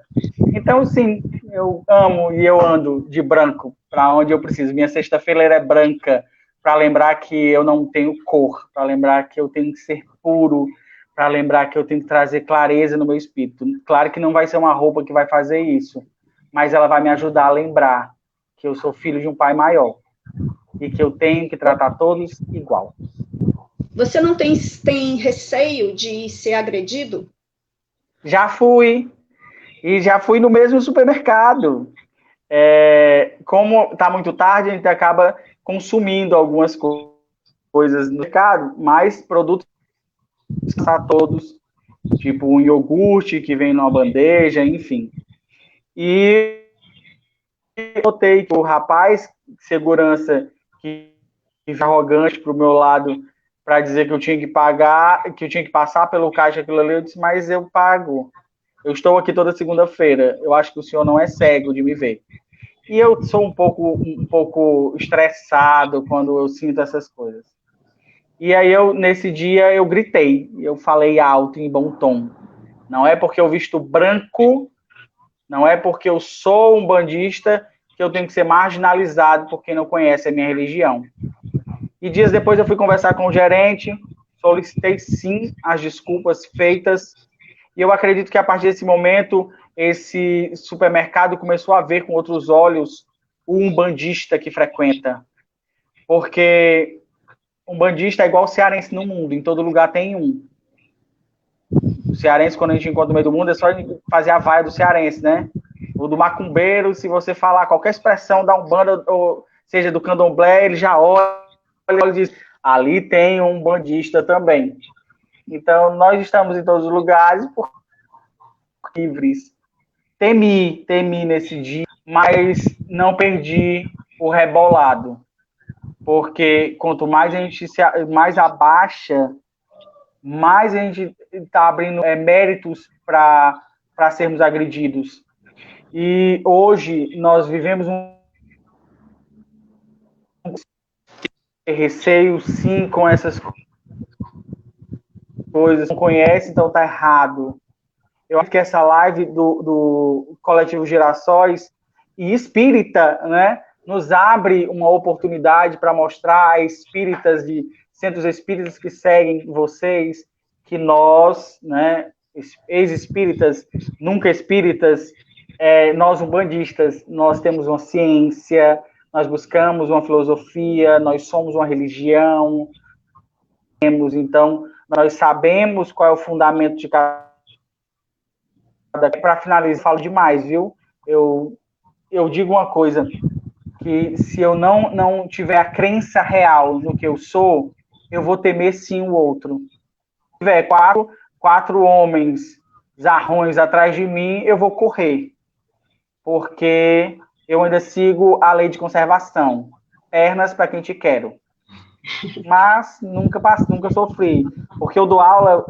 Então, sim, eu amo e eu ando de branco para onde eu preciso. Minha sexta-feira é branca para lembrar que eu não tenho cor, para lembrar que eu tenho que ser puro, para lembrar que eu tenho que trazer clareza no meu espírito. Claro que não vai ser uma roupa que vai fazer isso, mas ela vai me ajudar a lembrar que eu sou filho de um pai maior e que eu tenho que tratar todos igual. Você não tem receio de ser agredido? Já fui. E já fui no mesmo supermercado. Como está muito tarde, a gente acaba consumindo algumas coisas no mercado, mas produtos a todos, tipo um iogurte que vem numa bandeja, enfim. E notei que o rapaz de segurança que foi arrogante para o meu lado para dizer que eu tinha que pagar, que eu tinha que passar pelo caixa aquilo ali, eu disse, mas eu pago. Eu estou aqui toda segunda-feira. Eu acho que o senhor não é cego de me ver. E eu sou um pouco estressado quando eu sinto essas coisas. E aí, nesse dia, eu gritei. Eu falei alto, em bom tom. Não é porque eu visto branco, não é porque eu sou um bandista que eu tenho que ser marginalizado por quem não conhece a minha religião. E dias depois eu fui conversar com o gerente, solicitei sim as desculpas feitas, e eu acredito que a partir desse momento, esse supermercado começou a ver com outros olhos o umbandista que frequenta. Porque umbandista é igual o cearense no mundo, em todo lugar tem um. O cearense, quando a gente encontra no meio do mundo, é só fazer a vaia do cearense, né? O do macumbeiro, se você falar qualquer expressão da Umbanda, ou seja, do candomblé, ele já olha e diz, ali tem um bandista também. Então, nós estamos em todos os lugares por livres. Temi nesse dia, mas não perdi o rebolado. Porque quanto mais a gente mais abaixa, mais a gente está abrindo méritos para sermos agredidos. E hoje nós vivemos receio, sim, com essas coisas. Não conhece, então tá errado. Eu acho que essa live do Coletivo Girassóis e Espírita, né, nos abre uma oportunidade para mostrar a espíritas de centros espíritas que seguem vocês, que nós, né, ex-espíritas, nunca espíritas, nós umbandistas, nós temos uma ciência, nós buscamos uma filosofia, nós somos uma religião, então nós sabemos qual é o fundamento de cada. Para finalizar, falo demais, viu? Eu digo uma coisa, que se eu não tiver a crença real no que eu sou, eu vou temer sim o outro. Se tiver quatro homens zarrões atrás de mim, eu vou correr, porque eu ainda sigo a lei de conservação. Pernas para quem te quero. Mas nunca sofri, porque eu dou aula,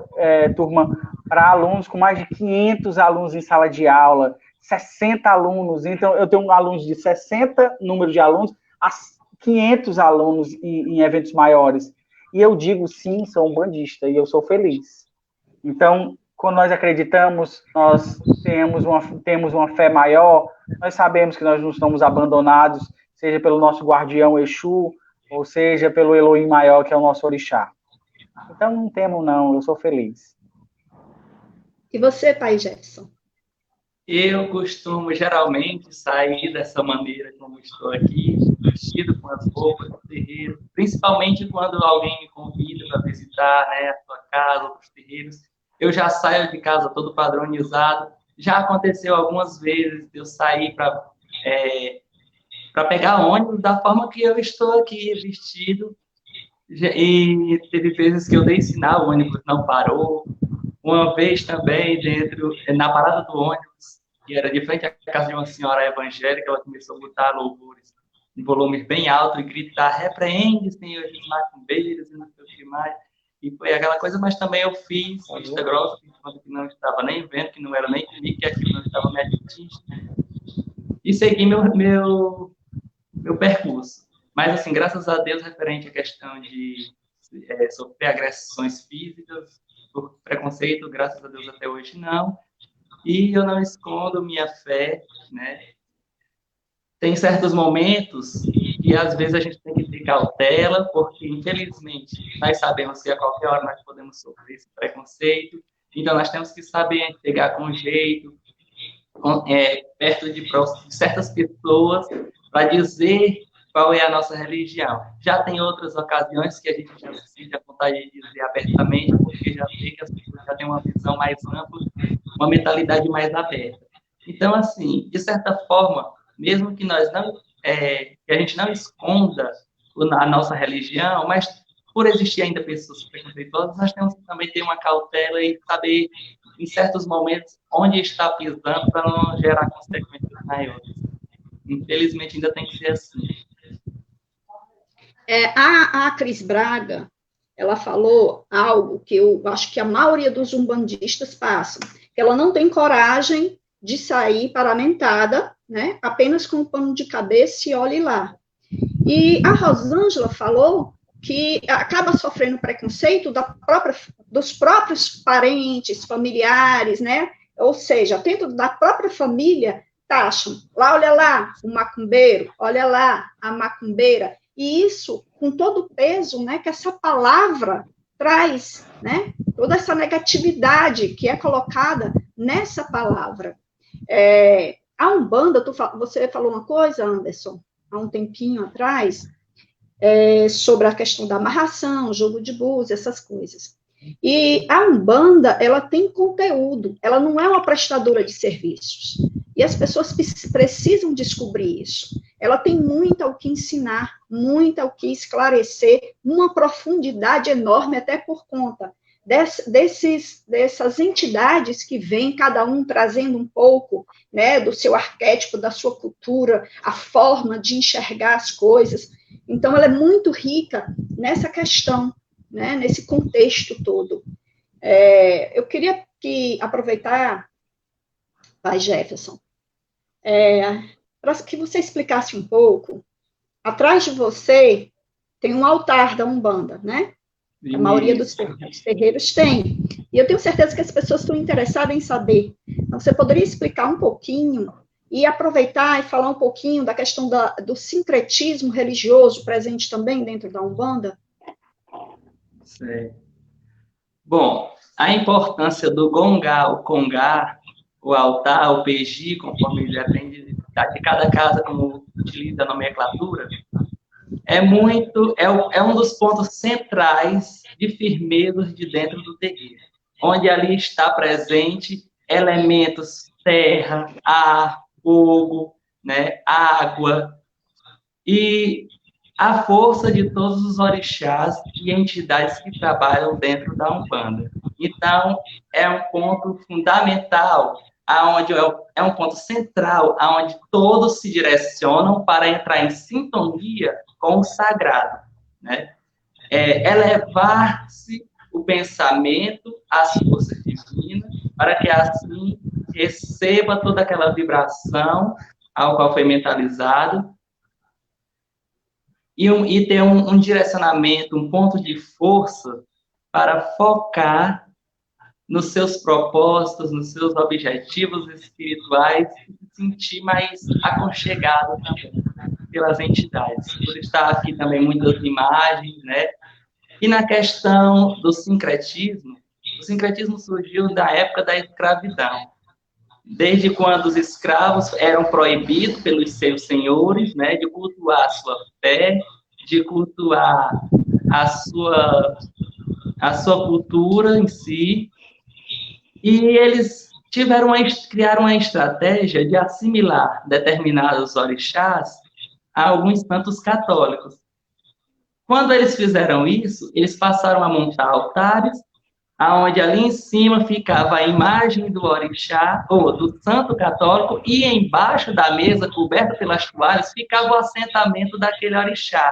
turma, para alunos com mais de 500 alunos em sala de aula, 60 alunos, então eu tenho alunos de 60 número de alunos a 500 alunos em eventos maiores, e eu digo sim, sou um bandista, e eu sou feliz. Então, quando nós acreditamos, nós temos uma fé maior, nós sabemos que nós não estamos abandonados, seja pelo nosso guardião Exu, ou seja, pelo Elohim maior, que é o nosso orixá. Então, não temo, não, eu sou feliz. E você, pai Jefferson? Eu costumo, geralmente, sair dessa maneira como estou aqui, vestido com as roupas do terreiro, principalmente quando alguém me convida para visitar, né, a sua casa, os terreiros. Eu já saio de casa todo padronizado. Já aconteceu algumas vezes de eu sair para pegar ônibus da forma que eu estou aqui, vestido. E teve vezes que eu dei sinal, o ônibus não parou. Uma vez também, na parada do ônibus, que era de frente à casa de uma senhora evangélica, ela começou a botar louvores em volume bem alto e gritar, repreende, senhores macumbeiros, e não sei o que mais. E foi aquela coisa, mas também eu fiz vista grossa, que não estava nem vendo, que não era nem comigo, que aquilo não estava me atingindo. E segui meu percurso. Mas, assim, graças a Deus, referente à questão de sofrer agressões físicas, por preconceito, graças a Deus, até hoje não. E eu não escondo minha fé, né? Tem certos momentos que, às vezes, a gente tem que ter cautela, porque, infelizmente, nós sabemos que a qualquer hora nós podemos sofrer esse preconceito. Então, nós temos que saber pegar com jeito, perto de certas pessoas, para dizer qual é a nossa religião. Já tem outras ocasiões que a gente já se sente a vontade de dizer abertamente, porque já vê que as pessoas já têm uma visão mais ampla, uma mentalidade mais aberta. Então, assim, de certa forma, mesmo que que a gente não esconda a nossa religião, mas por existir ainda pessoas preconceituosas, nós temos que também ter uma cautela e saber, em certos momentos, onde está pisando para não gerar consequências maiores. Infelizmente, ainda tem que ser assim. A Cris Braga, ela falou algo que eu acho que a maioria dos umbandistas passam, que ela não tem coragem de sair paramentada né? Apenas com o pano de cabeça e olhe lá. E a Rosângela falou que acaba sofrendo preconceito dos próprios parentes, familiares, né? Ou seja, dentro da própria família, taxam. Lá, olha lá, o macumbeiro, olha lá, a macumbeira. E isso com todo o peso, né, que essa palavra traz, né? Toda essa negatividade que é colocada nessa palavra. A Umbanda, você falou uma coisa, Anderson, há um tempinho atrás, sobre a questão da amarração, jogo de búzios, essas coisas. E a Umbanda, ela tem conteúdo, ela não é uma prestadora de serviços. E as pessoas precisam descobrir isso. Ela tem muito ao que ensinar, muito ao que esclarecer, uma profundidade enorme, até por conta dessas entidades que vêm, cada um trazendo um pouco, né, do seu arquétipo, da sua cultura, a forma de enxergar as coisas. Então, ela é muito rica nessa questão, né, nesse contexto todo. Eu queria aproveitar, Pai Jefferson, para que você explicasse um pouco. Atrás de você tem um altar da Umbanda, né? A maioria dos terreiros tem. E eu tenho certeza que as pessoas estão interessadas em saber. Então, você poderia explicar um pouquinho e aproveitar e falar um pouquinho da questão do sincretismo religioso presente também dentro da Umbanda? Certo. Bom, a importância do gongá, o congá, o altar, o peji, conforme depende de cada casa, como utiliza a nomenclatura, é um dos pontos centrais de firmeza de dentro do terreiro, onde ali está presente elementos terra, ar, fogo, né, água, e a força de todos os orixás e entidades que trabalham dentro da Umbanda. Então, é um ponto fundamental, é um ponto central, aonde todos se direcionam para entrar em sintonia com o sagrado, né? Elevar-se o pensamento às forças divinas, para que assim receba toda aquela vibração ao qual foi mentalizado, e ter um direcionamento, um ponto de força para focar nos seus propósitos, nos seus objetivos espirituais e se sentir mais aconchegado também pelas entidades. Por estar aqui também muitas imagens, né? E na questão do sincretismo, o sincretismo surgiu da época da escravidão. Desde quando os escravos eram proibidos pelos seus senhores, né, de cultuar a sua fé, de cultuar a sua cultura em si, e eles criaram uma estratégia de assimilar determinados orixás a alguns santos católicos. Quando eles fizeram isso, eles passaram a montar altares, aonde ali em cima ficava a imagem do orixá, ou do santo católico, e embaixo da mesa, coberta pelas toalhas, ficava o assentamento daquele orixá.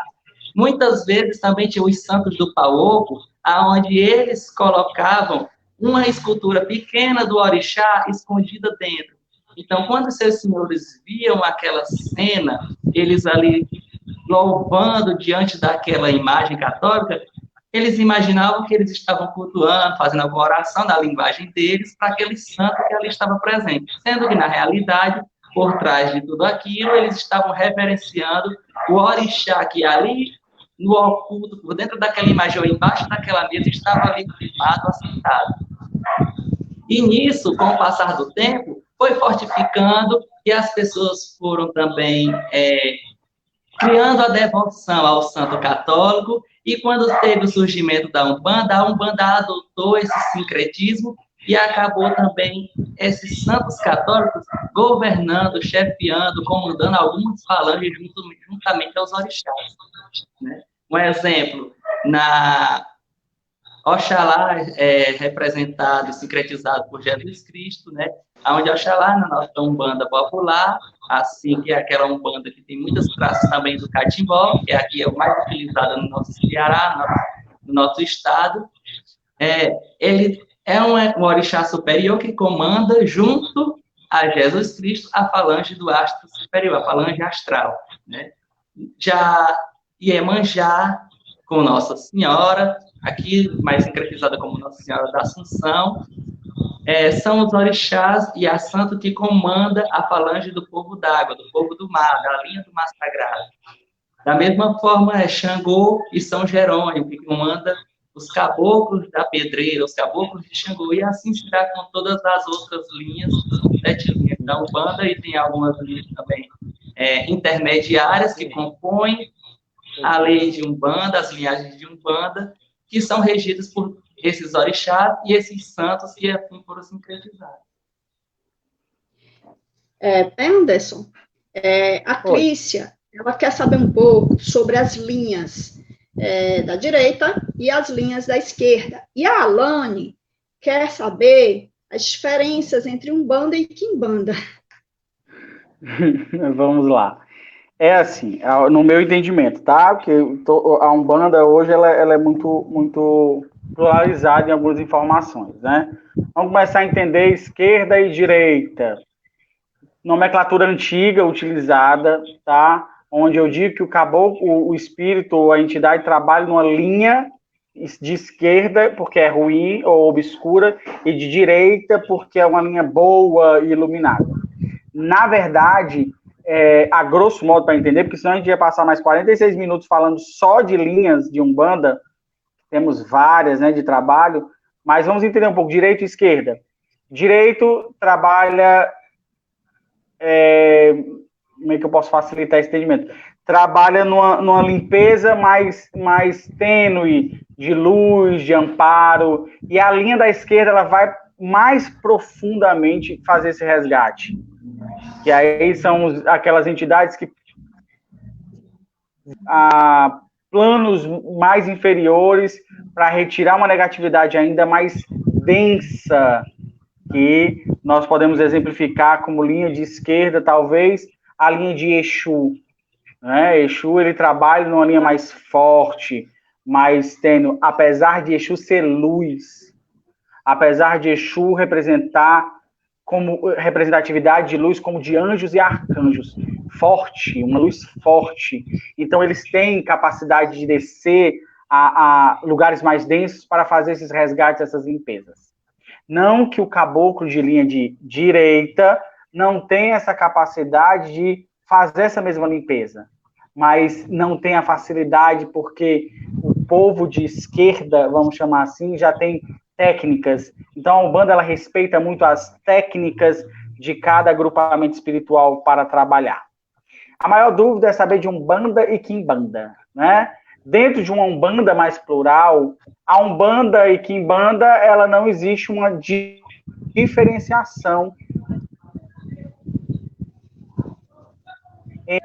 Muitas vezes também tinha os santos do Paoco, aonde eles colocavam uma escultura pequena do orixá escondida dentro. Então, quando seus senhores viam aquela cena, eles ali louvando diante daquela imagem católica, eles imaginavam que eles estavam cultuando, fazendo alguma oração na linguagem deles para aquele santo que ali estava presente. Sendo que, na realidade, por trás de tudo aquilo, eles estavam reverenciando o orixá que ali, no oculto, por dentro daquela imagem, ou embaixo daquela mesa, estava ali firmado, assentado. E nisso, com o passar do tempo, foi fortificando e as pessoas foram também criando a devoção ao santo católico. E quando teve o surgimento da Umbanda, a Umbanda adotou esse sincretismo e acabou também esses santos católicos governando, chefiando, comandando algumas falanges juntamente aos orixás, né? Um exemplo, na Oxalá é representado, sincretizado por Jesus Cristo, né? Onde Oxalá, na nossa Umbanda popular, assim que é aquela Umbanda que tem muitas traços também do catimbó, que aqui é o mais utilizado no nosso Ceará, no nosso estado, ele é um orixá superior que comanda junto a Jesus Cristo, a falange do astro superior, a falange astral, né? Já Iemanjá, com Nossa Senhora, aqui mais sincretizada como Nossa Senhora da Assunção, são os orixás e a santo que comanda a falange do povo d'água, do povo do mar, da linha do mar sagrado. Da mesma forma, Xangô e São Jerônimo, que comanda os caboclos da pedreira, os caboclos de Xangô, e assim se dá com todas as outras linhas, 7 linhas da Umbanda, e tem algumas linhas também intermediárias que compõem a lei de Umbanda, as linhagens de Umbanda, que são regidas por esses orixás e esses santos que assim foram sincretizados. Anderson, a Clícia, ela quer saber um pouco sobre as linhas da direita e as linhas da esquerda. E a Alane quer saber as diferenças entre Umbanda e Quimbanda. Vamos lá. É assim, no meu entendimento, tá? Porque a Umbanda hoje ela é muito pluralizada em algumas informações, né? Vamos começar a entender esquerda e direita. Nomenclatura antiga utilizada, tá? Onde eu digo que o caboclo, o espírito, a entidade trabalha numa linha de esquerda porque é ruim ou obscura e de direita porque é uma linha boa e iluminada. Na verdade, a grosso modo para entender, porque senão a gente ia passar mais 46 minutos falando só de linhas de Umbanda, temos várias, né, de trabalho, mas vamos entender um pouco, direito e esquerda. Direito trabalha, como é que eu posso facilitar esse entendimento? Trabalha numa limpeza mais tênue, de luz, de amparo, e a linha da esquerda ela vai mais profundamente fazer esse resgate. Que aí são aquelas entidades que planos mais inferiores para retirar uma negatividade ainda mais densa, que nós podemos exemplificar como linha de esquerda, talvez, a linha de Exu. Né? Exu, ele trabalha numa linha mais forte, mais tênue, apesar de Exu ser luz, apesar de Exu representar como representatividade de luz como de anjos e arcanjos, forte, uma luz forte. Então, eles têm capacidade de descer a lugares mais densos para fazer esses resgates, essas limpezas. Não que o caboclo de linha de direita não tenha essa capacidade de fazer essa mesma limpeza, mas não tem a facilidade porque o povo de esquerda, vamos chamar assim, já tem técnicas. Então, a Umbanda ela respeita muito as técnicas de cada agrupamento espiritual para trabalhar. A maior dúvida é saber de Umbanda e Quimbanda, né? Dentro de uma Umbanda mais plural, a Umbanda e Quimbanda, ela não existe uma diferenciação.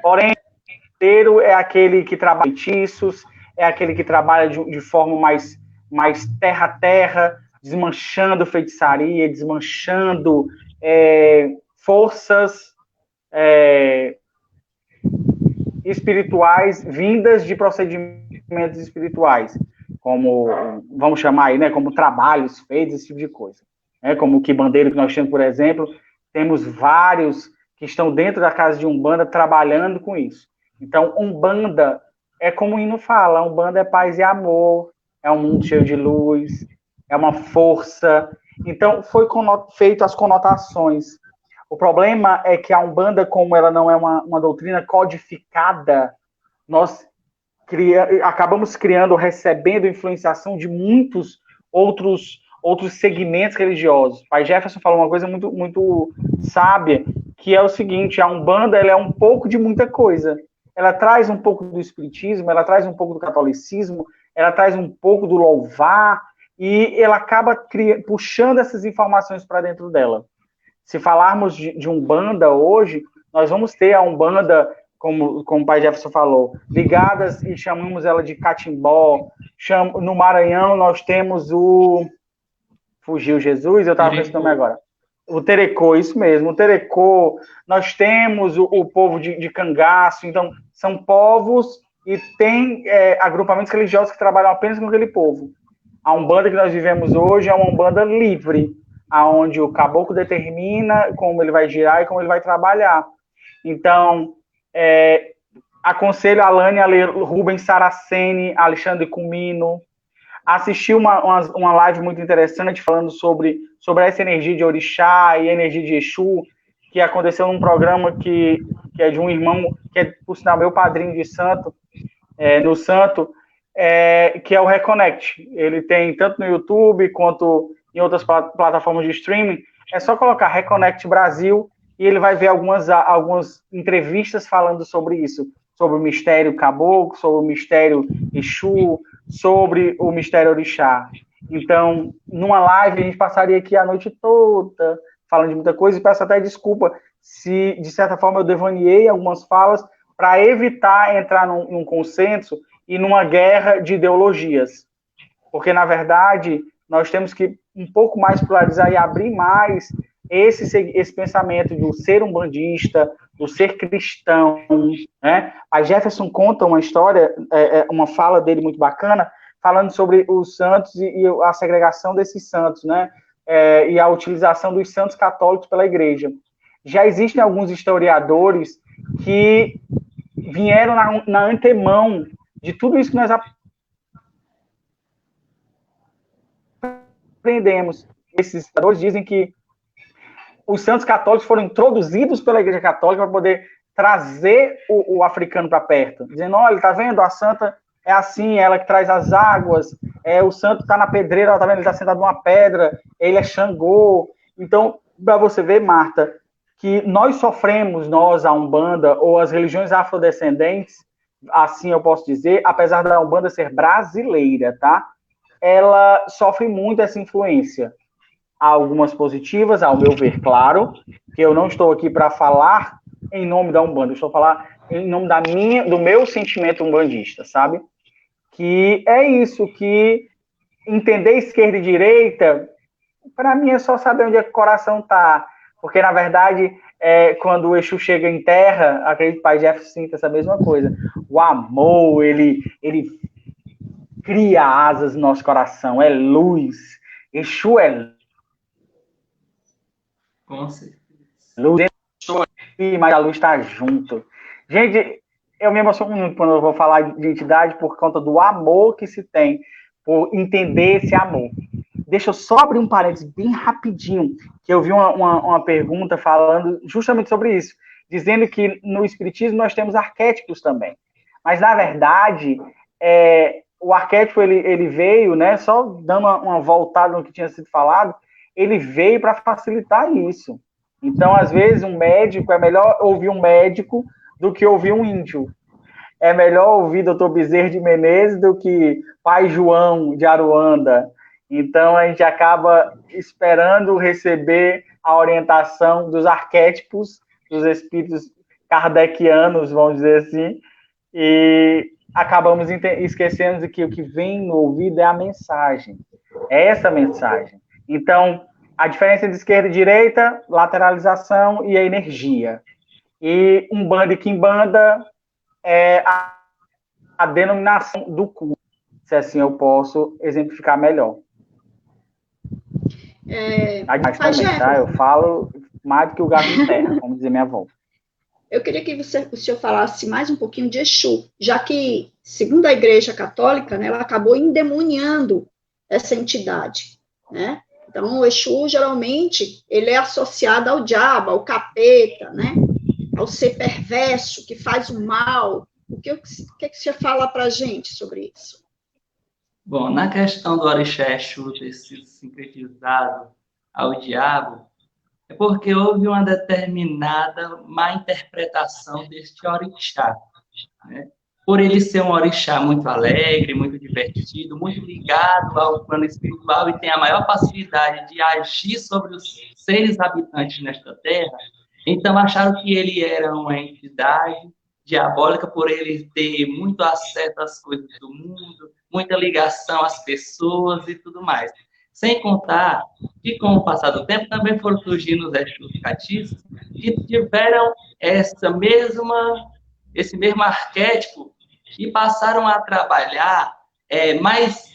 Porém, o inteiro é aquele que trabalha feitiços, é aquele que trabalha de forma mais terra-terra, desmanchando feitiçaria, desmanchando forças espirituais vindas de procedimentos espirituais, como, vamos chamar aí, né, como trabalhos feitos, esse tipo de coisa. Como o quibandeiro que nós temos, por exemplo, temos vários que estão dentro da casa de Umbanda trabalhando com isso. Então, Umbanda é como o hino fala, Umbanda é paz e amor, é um mundo cheio de luz, é uma força. Então, foi feito as conotações. O problema é que a Umbanda, como ela não é uma doutrina codificada, nós acabamos criando, recebendo influenciação de muitos outros segmentos religiosos. O Pai Jefferson falou uma coisa muito, muito sábia, que é o seguinte, a Umbanda ela é um pouco de muita coisa. Ela traz um pouco do espiritismo, ela traz um pouco do catolicismo, ela traz um pouco do louvar, e ela acaba puxando essas informações para dentro dela. Se falarmos de Umbanda hoje, nós vamos ter a Umbanda, como o Pai Jefferson falou, ligadas e chamamos ela de catimbó. No Maranhão nós temos Fugiu Jesus, eu estava pensando agora. O terecô, isso mesmo, o terecô. Nós temos o povo de cangaço. Então, são povos e tem agrupamentos religiosos que trabalham apenas com aquele povo. A Umbanda que nós vivemos hoje é uma Umbanda livre. aonde o caboclo determina como ele vai girar e como ele vai trabalhar. Então, aconselho a Alane a ler Rubens Saraceni, Alexandre Comino, assistir uma live muito interessante falando sobre essa energia de orixá e energia de Exu, que aconteceu num programa que é de um irmão, que é, por sinal, meu padrinho de santo, no santo, que é o Reconnect. Ele tem tanto no YouTube quanto em outras plataformas de streaming. É só colocar Reconnect Brasil e ele vai ver algumas entrevistas falando sobre isso, sobre o mistério caboclo, sobre o mistério Exu, sobre o mistério orixá. Então, numa live, a gente passaria aqui a noite toda falando de muita coisa, e peço até desculpa se, de certa forma, eu devaneei algumas falas para evitar entrar num consenso e numa guerra de ideologias. Porque, na verdade, nós temos que um pouco mais polarizar e abrir mais esse pensamento do ser umbandista, do ser cristão, né? A Jefferson conta uma história, uma fala dele muito bacana, falando sobre os santos e a segregação desses santos, né? E a utilização dos santos católicos pela igreja. Já existem alguns historiadores que vieram na antemão de tudo isso que nós aprendemos. Esses historiadores dizem que os santos católicos foram introduzidos pela Igreja Católica para poder trazer o africano para perto, dizendo, olha, tá vendo, a santa é assim, ela que traz as águas, o santo está na pedreira, tá vendo, ele está sentado numa pedra, ele é Xangô. Então, para você ver, Marta, que nós sofremos, a Umbanda, ou as religiões afrodescendentes, assim eu posso dizer, apesar da Umbanda ser brasileira, tá? Ela sofre muito essa influência. Há algumas positivas, ao meu ver, claro, que eu não estou aqui para falar em nome da Umbanda, eu estou a falar em nome do meu sentimento umbandista, sabe? Que é isso, que entender esquerda e direita, para mim é só saber onde é que o coração está, porque, na verdade, quando o Exu chega em terra, acredito que o Pai Jeff sinta essa mesma coisa, o amor, ele cria asas no nosso coração, é luz, Exu é luz. Com certeza. Luz, mas a luz está junto. Gente, eu me emociono muito quando eu vou falar de entidade por conta do amor que se tem, por entender esse amor. Deixa eu só abrir um parênteses bem rapidinho, que eu vi uma pergunta falando justamente sobre isso, dizendo que no Espiritismo nós temos arquétipos também. Mas, na verdade, o arquétipo ele veio, né, só dando uma voltada no que tinha sido falado, ele veio para facilitar isso. Então, às vezes, um médico, é melhor ouvir um médico do que ouvir um índio. É melhor ouvir Dr. Bezerra de Menezes do que Pai João de Aruanda. Então, a gente acaba esperando receber a orientação dos arquétipos, dos espíritos kardecianos, vamos dizer assim, e acabamos esquecendo de que o que vem no ouvido é a mensagem. É essa mensagem. Então, a diferença de esquerda e direita, lateralização e a energia. E Umbanda e Quimbanda é a denominação do culto, se assim eu posso exemplificar melhor. Também, tá? Eu falo mais do que o gato em terra, como dizer minha avó. Eu queria que o senhor falasse mais um pouquinho de Exu, já que, segundo a Igreja Católica, né, ela acabou endemoniando essa entidade, né? Então, o Exu, geralmente, ele é associado ao diabo, ao capeta, né? Ao ser perverso, que faz o mal. O que você fala para a gente sobre isso? Bom, na questão do orixá Exu ter sido sincretizado ao diabo, é porque houve uma determinada má interpretação deste orixá, né? Por ele ser um orixá muito alegre, muito divertido, muito ligado ao plano espiritual e tem a maior facilidade de agir sobre os seres habitantes nesta terra, então acharam que ele era uma entidade diabólica por ele ter muito acesso às coisas do mundo, muita ligação às pessoas e tudo mais. Sem contar que, com o passar do tempo, também foram surgindo os Exus catistas que tiveram esse mesmo arquétipo e passaram a trabalhar mais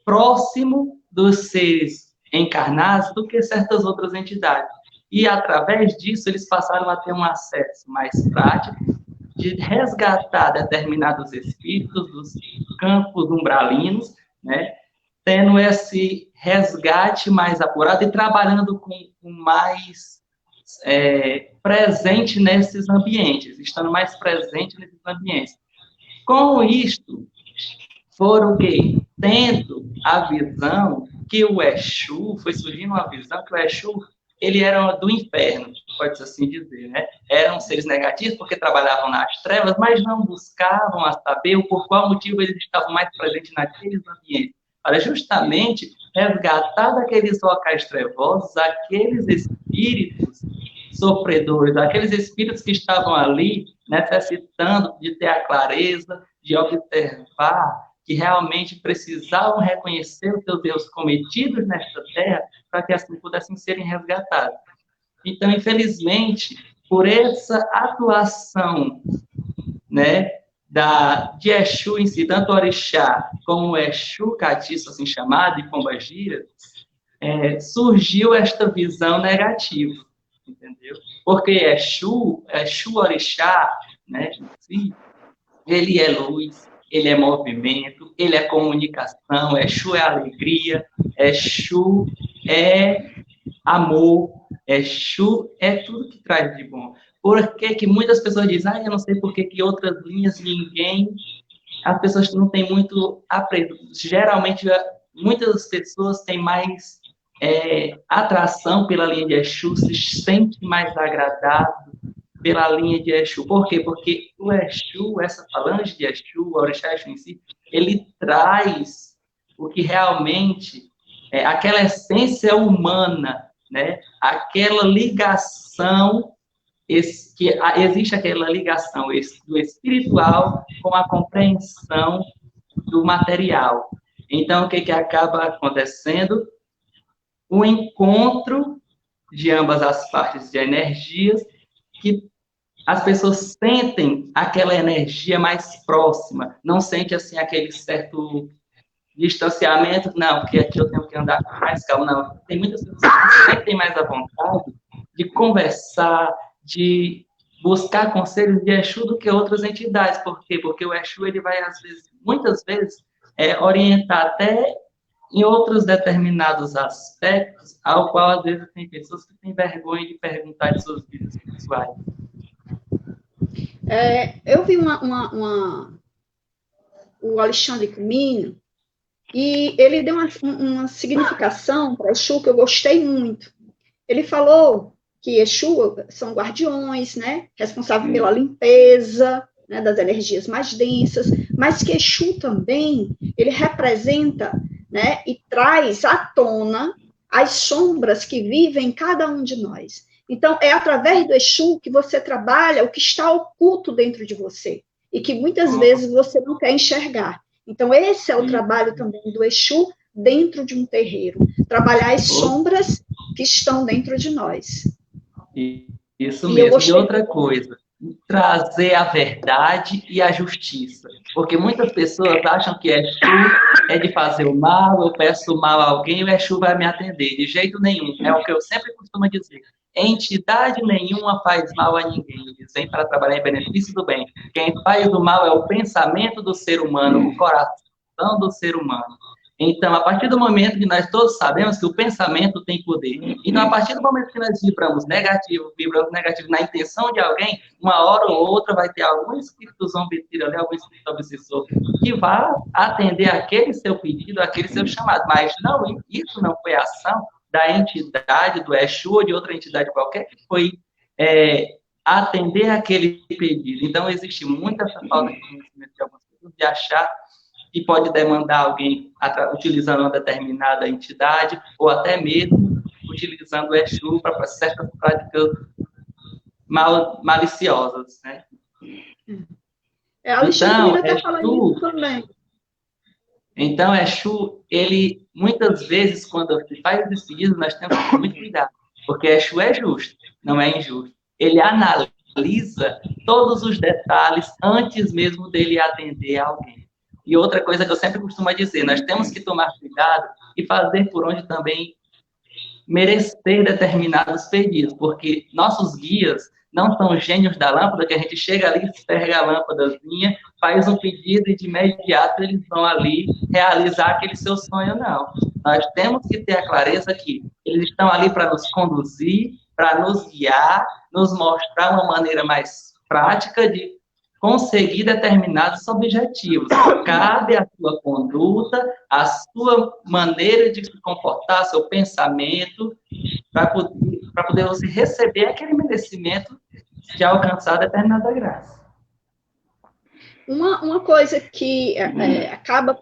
próximo dos seres encarnados do que certas outras entidades. E, através disso, eles passaram a ter um acesso mais prático de resgatar determinados espíritos dos campos umbralinos, né? Tendo esse resgate mais apurado e trabalhando com mais presente nesses ambientes, estando mais presente nesses ambientes. Com isto, foram que, tendo a visão que o Exu, foi surgindo uma visão que o Exu, ele era do inferno, pode-se assim dizer, né? Eram seres negativos porque trabalhavam nas trevas, mas não buscavam a saber por qual motivo eles estavam mais presentes naqueles ambientes. Para justamente resgatar daqueles locais trevosos aqueles espíritos sofredores, aqueles espíritos que estavam ali necessitando de ter a clareza, de observar que realmente precisavam reconhecer os seus erros cometidos nesta terra para que assim pudessem serem resgatados. Então, infelizmente, por essa atuação, né, de Exu em si, tanto Orixá como o Exu Catiço, assim chamado, e Pombagira, surgiu esta visão negativa, entendeu? Porque Exu Orixá, né, sim, ele é luz, ele é movimento, ele é comunicação, Exu é alegria, Exu é amor, Exu é tudo que traz de bom. Por que muitas pessoas dizem, eu não sei por que outras linhas as pessoas não têm muito aprendido. Geralmente, muitas pessoas têm mais atração pela linha de Exu, se sente mais agradável pela linha de Exu. Por quê? Porque o Exu, essa falange de Exu, o Orixá Exu em si, ele traz o que realmente é aquela essência humana, né? Aquela ligação, que existe aquela ligação do espiritual com a compreensão do material. Então, o que acaba acontecendo? O encontro de ambas as partes de energias, que as pessoas sentem aquela energia mais próxima, não sente assim aquele certo distanciamento, não, porque aqui eu tenho que andar com mais calma, não. Tem muitas pessoas que sentem mais a vontade de conversar, de buscar conselhos de Exu do que outras entidades. Por quê? Porque o Exu, ele vai, muitas vezes, orientar até em outros determinados aspectos, ao qual, às vezes, tem pessoas que têm vergonha de perguntar de suas vidas pessoais. Eu vi o Alexandre Comino, e ele deu uma significação para Exu que eu gostei muito. Ele falou que Exu são guardiões, né, responsáveis pela limpeza, né, das energias mais densas, mas que Exu também, ele representa, né, e traz à tona as sombras que vivem em cada um de nós. Então, é através do Exu que você trabalha o que está oculto dentro de você, e que muitas vezes você não quer enxergar. Então, esse é o trabalho também do Exu dentro de um terreiro, trabalhar as sombras que estão dentro de nós. Isso mesmo. E outra coisa, trazer a verdade e a justiça. Porque muitas pessoas acham que Exu é de fazer o mal, eu peço mal a alguém e o Exu vai me atender. De jeito nenhum. É o que eu sempre costumo dizer. Entidade nenhuma faz mal a ninguém. Eles vêm para trabalhar em benefício do bem. Quem faz o mal é o pensamento do ser humano, o coração do ser humano. Então, a partir do momento que nós todos sabemos que o pensamento tem poder, então, a partir do momento que nós vibramos negativo na intenção de alguém, uma hora ou outra vai ter algum espírito zombetiro ali, algum espírito obsessor, que vai atender aquele seu pedido, aquele seu chamado. Mas não, isso não foi ação da entidade, do Exu ou de outra entidade qualquer, que foi atender aquele pedido. Então, existe muita falta de conhecimento de algumas pessoas, de achar que pode demandar alguém utilizando uma determinada entidade, ou até mesmo utilizando o Exu para certas práticas maliciosas, né? Alexandre está falando isso também. Então, Exu, ele, muitas vezes, quando se faz esse pedido, nós temos que ter muito cuidado, porque Exu é justo, não é injusto. Ele analisa todos os detalhes antes mesmo dele atender alguém. E outra coisa que eu sempre costumo dizer, nós temos que tomar cuidado e fazer por onde também merecer determinados pedidos, porque nossos guias não são gênios da lâmpada, que a gente chega ali, pega a lâmpadazinha, faz um pedido e de imediato eles vão ali realizar aquele seu sonho, não. Nós temos que ter a clareza que eles estão ali para nos conduzir, para nos guiar, nos mostrar uma maneira mais prática de conseguir determinados objetivos. Cabe a sua conduta, a sua maneira de se comportar, seu pensamento, para poder você receber aquele merecimento de alcançar determinada graça. Uma coisa que acaba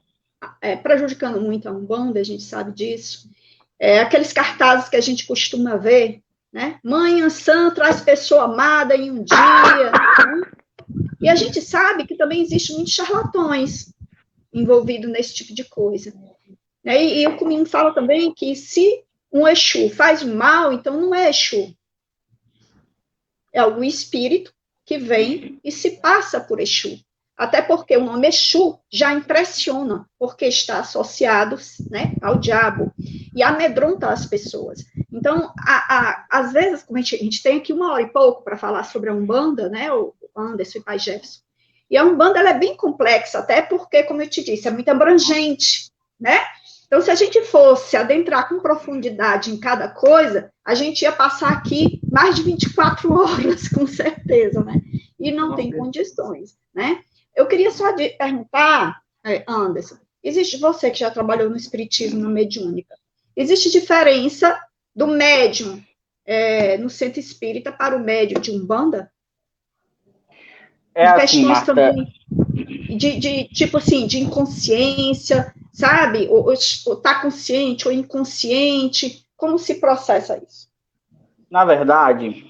prejudicando muito a Umbanda, a gente sabe disso, é aqueles cartazes que a gente costuma ver, né? Mãe Ansã traz pessoa amada em um dia, né? E a gente sabe que também existem muitos charlatões envolvidos nesse tipo de coisa. E o Cumim fala também que se um Exu faz mal, então não é Exu. É algum espírito que vem e se passa por Exu. Até porque o nome Exu já impressiona, porque está associado, né, ao diabo e amedronta as pessoas. Então, às vezes, como a gente tem aqui 1 hora e pouco para falar sobre a Umbanda, né, o Anderson e o Pai Jefferson, e a Umbanda ela é bem complexa, até porque, como eu te disse, é muito abrangente, né? Então, se a gente fosse adentrar com profundidade em cada coisa, a gente ia passar aqui mais de 24 horas, com certeza, né? E não tem condições, né? Eu queria só perguntar, Anderson, existe você que já trabalhou no espiritismo, na mediúnica, existe diferença do médium no centro espírita para o médium de Umbanda? É assim, Marta... também tipo assim, de inconsciência, sabe? Ou tá consciente ou inconsciente, como se processa isso? Na verdade,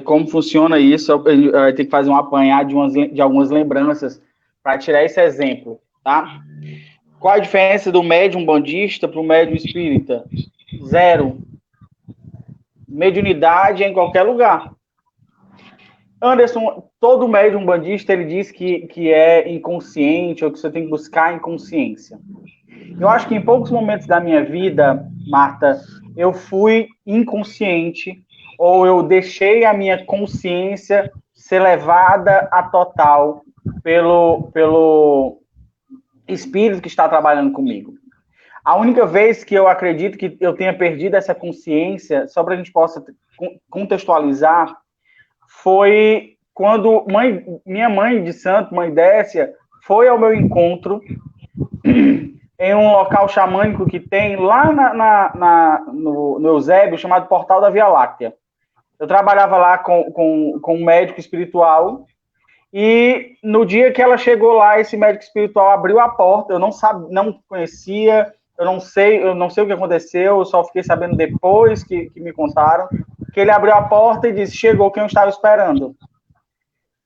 como funciona isso, eu tenho que fazer um apanhado de algumas lembranças para tirar esse exemplo, tá? Qual a diferença do médium bandista para o médium espírita? 0. Mediunidade é em qualquer lugar. Anderson, todo médium bandista, ele diz que é inconsciente, ou que você tem que buscar a inconsciência. Eu acho que em poucos momentos da minha vida, Marta, eu fui inconsciente, ou eu deixei a minha consciência ser levada a total pelo espírito que está trabalhando comigo. A única vez que eu acredito que eu tenha perdido essa consciência, só para a gente possa contextualizar, foi quando minha mãe de santo, mãe Décia, foi ao meu encontro em um local xamânico que tem lá no Eusébio, chamado Portal da Via Láctea. Eu trabalhava lá com um médico espiritual, e no dia que ela chegou lá, esse médico espiritual abriu a porta, eu não conhecia, eu não sei o que aconteceu, eu só fiquei sabendo depois que me contaram, que ele abriu a porta e disse, chegou quem eu estava esperando.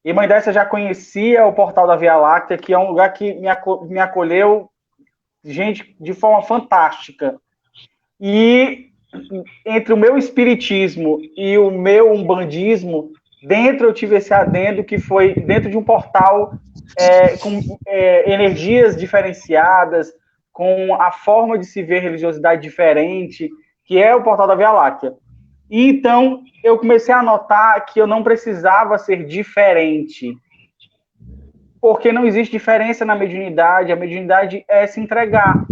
E mãe dessa já conhecia o Portal da Via Láctea, que é um lugar que me acolheu, gente, de forma fantástica. E entre o meu espiritismo e o meu umbandismo, dentro eu tive esse adendo que foi dentro de um portal com energias diferenciadas, com a forma de se ver religiosidade diferente, que é o Portal da Via Láctea. E então eu comecei a notar que eu não precisava ser diferente, porque não existe diferença na mediunidade, a mediunidade é se entregar.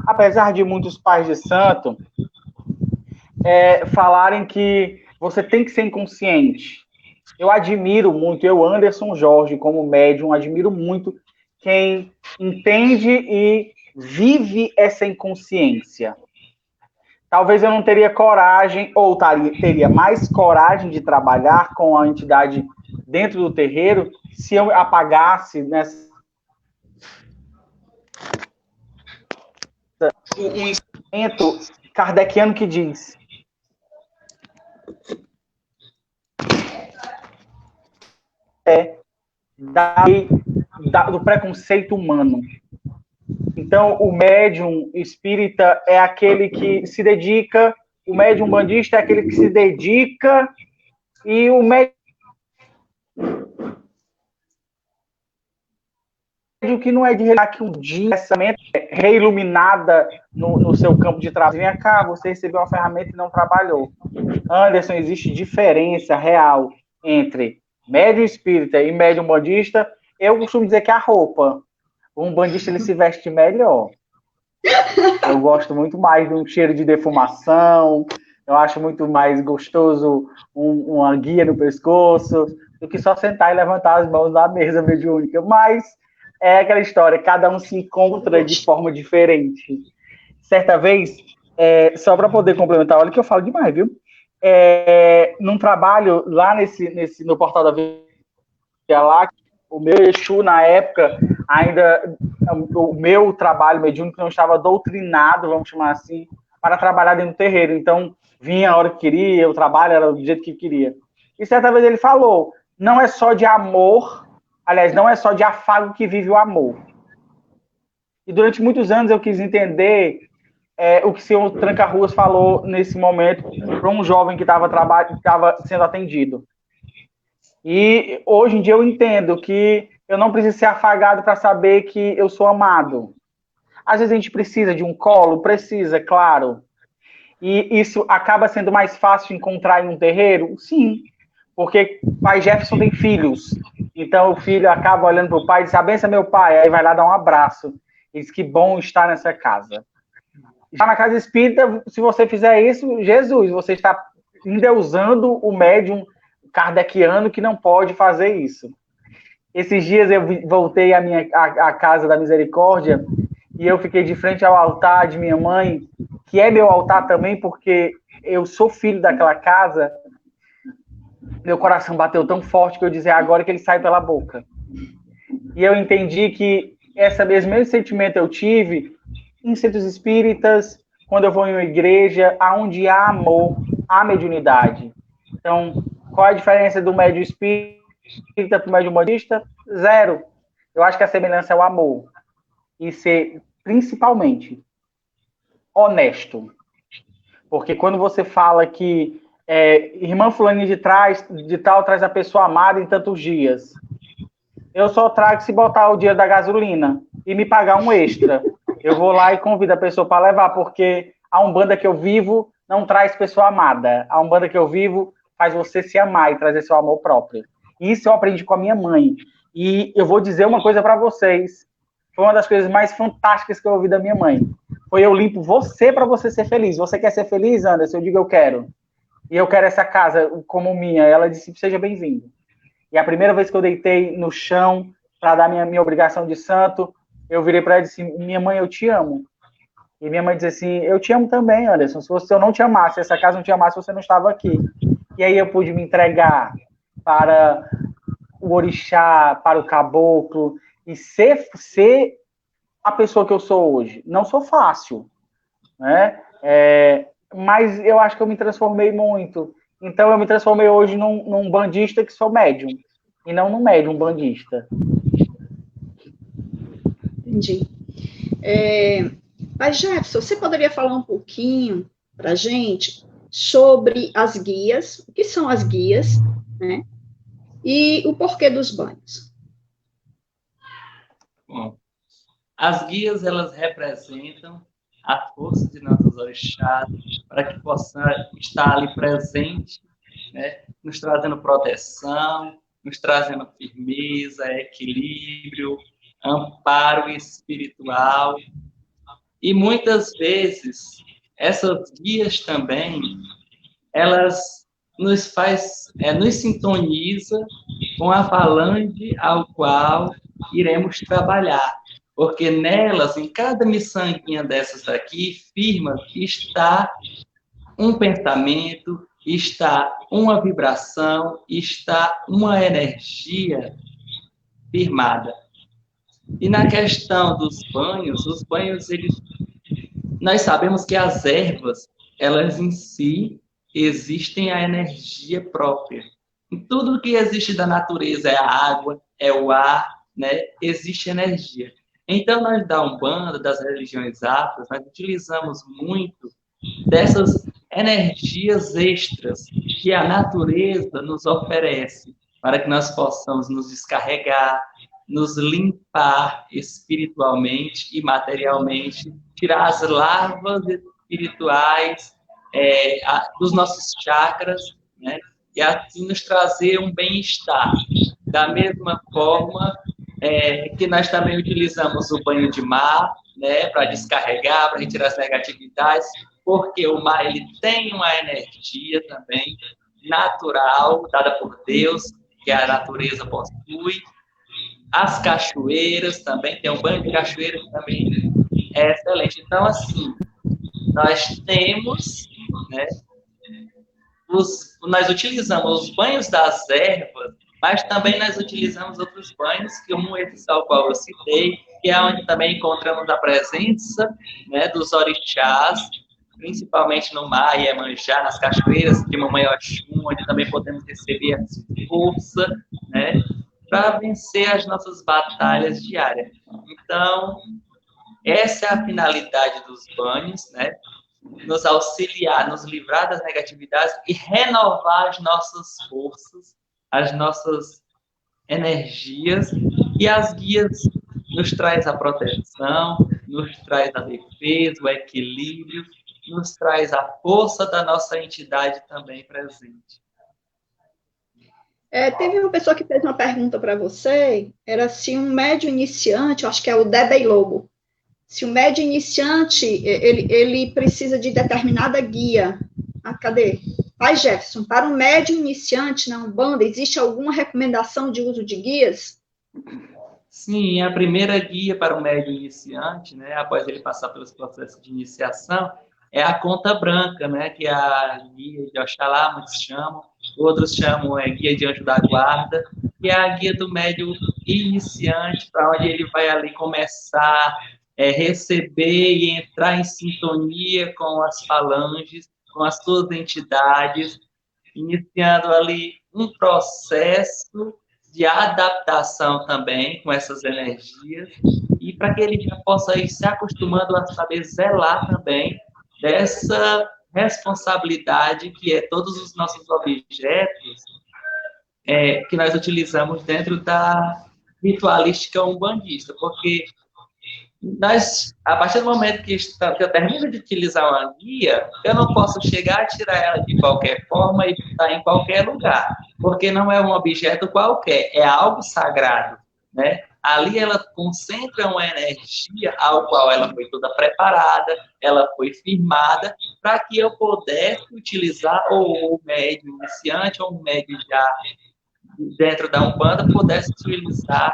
Apesar de muitos pais de santo falarem que você tem que ser inconsciente, eu admiro muito, eu, Anderson Jorge, como médium, admiro muito quem entende e vive essa inconsciência. Talvez eu não teria coragem, ou teria mais coragem de trabalhar com a entidade dentro do terreiro se eu apagasse um ensinamento kardeciano que diz do preconceito humano. Então, o médium espírita é aquele que se dedica, o médium bandista é aquele que se dedica, e o médium médium que não é de religião, que um dia essa mente é reiluminada no seu campo de trabalho. Vem cá, você recebeu uma ferramenta e não trabalhou. Anderson, existe diferença real entre médium espírita e médium bandista. Eu costumo dizer que é a roupa. Um bandista, ele se veste melhor. Eu gosto muito mais de um cheiro de defumação, eu acho muito mais gostoso uma guia no pescoço do que só sentar e levantar as mãos na mesa mediúnica. Mas é aquela história, cada um se encontra de forma diferente. Certa vez, só para poder complementar, olha que eu falo demais, viu? Num trabalho lá no Portal da Via Láctea, o meu Exu, na época, ainda o meu trabalho mediúnico não estava doutrinado, vamos chamar assim, para trabalhar dentro do terreiro. Então, vinha a hora que queria, o trabalho era do jeito que queria. E certa vez ele falou, não é só de amor, aliás, não é só de afago que vive o amor. E durante muitos anos eu quis entender o que o senhor Tranca-Ruas falou nesse momento para um jovem que estava sendo atendido. E hoje em dia eu entendo que eu não preciso ser afagado para saber que eu sou amado. Às vezes a gente precisa de um colo, precisa, claro. E isso acaba sendo mais fácil encontrar em um terreiro? Sim, porque o pai Jefferson tem filhos. Então o filho acaba olhando para o pai e diz, abençoa meu pai, aí vai lá dar um abraço. E diz que bom estar nessa casa. Já na casa espírita, se você fizer isso, Jesus, você está endeusando o médium kardeciano que não pode fazer isso. Esses dias eu voltei à casa da misericórdia e eu fiquei de frente ao altar de minha mãe, que é meu altar também, porque eu sou filho daquela casa. Meu coração bateu tão forte que eu dizia agora que ele sai pela boca. E eu entendi que esse mesmo sentimento eu tive em centros espíritas, quando eu vou em uma igreja, onde há amor, há mediunidade. Então, qual é a diferença do médium espírita para o médium bandista? Zero. Eu acho que a semelhança é o amor. E ser, principalmente, honesto. Porque quando você fala que irmã fulana de tal traz a pessoa amada em tantos dias, eu só trago se botar o dia da gasolina e me pagar um extra. Eu vou lá e convido a pessoa para levar, porque a Umbanda que eu vivo não traz pessoa amada. A Umbanda que eu vivo faz você se amar e trazer seu amor próprio. Isso eu aprendi com a minha mãe. E eu vou dizer uma coisa para vocês. Foi uma das coisas mais fantásticas que eu ouvi da minha mãe. Foi eu limpo você para você ser feliz. Você quer ser feliz, Anderson? Eu digo eu quero. E eu quero essa casa como minha. Ela disse, seja bem-vindo. E a primeira vez que eu deitei no chão para dar minha obrigação de santo, eu virei para ela e disse, minha mãe, eu te amo. E minha mãe disse assim, eu te amo também, Anderson. Se eu não te amasse, se essa casa não te amasse, você não estava aqui. E aí eu pude me entregar para o orixá, para o caboclo, e ser a pessoa que eu sou hoje. Não sou fácil, né? Mas eu acho que eu me transformei muito. Então eu me transformei hoje num bandista que sou médium, e não num médium bandista. Entendi. Mas, Jefferson, você poderia falar um pouquinho para a gente sobre as guias, o que são as guias, né? E o porquê dos banhos? Bom, as guias, elas representam a força de nossos orixás para que possa estar ali presente, né? Nos trazendo proteção, nos trazendo firmeza, equilíbrio, amparo espiritual. E muitas vezes, essas guias também, elas nos sintoniza com a falange ao qual iremos trabalhar. Porque nelas, em cada miçanguinha dessas daqui, firma que está um pensamento, está uma vibração, está uma energia firmada. E na questão dos banhos, os banhos, nós sabemos que as ervas, elas em si, existem a energia própria. Em tudo que existe da natureza, é a água, é o ar, né? Existe energia. Então, nós da Umbanda, das religiões afros, nós utilizamos muito dessas energias extras que a natureza nos oferece para que nós possamos nos descarregar, nos limpar espiritualmente e materialmente, tirar as larvas espirituais dos nossos chakras, né? E assim nos trazer um bem-estar. Da mesma forma que nós também utilizamos o banho de mar, né, para descarregar, para retirar as negatividades, porque o mar ele tem uma energia também natural, dada por Deus, que a natureza possui. As cachoeiras também, tem um banho de cachoeira que também é excelente. Então, assim, nós temos, né, nós utilizamos os banhos das ervas, mas também nós utilizamos outros banhos, como esse ao qual eu citei, que é onde também encontramos a presença, né, dos orixás, principalmente no mar, Iemanjá, nas cachoeiras de Mamãe Oxum, onde também podemos receber força, né, para vencer as nossas batalhas diárias. Então, essa é a finalidade dos banhos, né? Nos auxiliar, nos livrar das negatividades e renovar as nossas forças, as nossas energias, e as guias nos traz a proteção, nos traz a defesa, o equilíbrio, nos traz a força da nossa entidade também presente. Teve uma pessoa que fez uma pergunta para você, era se um médium iniciante, acho que é o Debey Lobo, se o médium iniciante, ele precisa de determinada guia. Cadê? Pai Jefferson, para um médium iniciante na Umbanda, existe alguma recomendação de uso de guias? Sim, a primeira guia para o médium iniciante, né, após ele passar pelos processos de iniciação, é a conta branca, né, que é a guia de Oxalá, muitos chamam, outros chamam guia de anjo da guarda, que é a guia do médium iniciante, para onde ele vai ali começar receber e entrar em sintonia com as falanges, com as suas entidades, iniciando ali um processo de adaptação também com essas energias, e para que ele já possa ir se acostumando a saber zelar também dessa responsabilidade que é todos os nossos objetos que nós utilizamos dentro da ritualística umbandista, porque a partir do momento que eu termino de utilizar uma guia, eu não posso chegar a tirar ela de qualquer forma e estar em qualquer lugar, porque não é um objeto qualquer, é algo sagrado, né? Ali ela concentra uma energia ao qual ela foi toda preparada, ela foi firmada, para que eu pudesse utilizar, ou o médium iniciante, ou um médium já dentro da Umbanda, pudesse utilizar.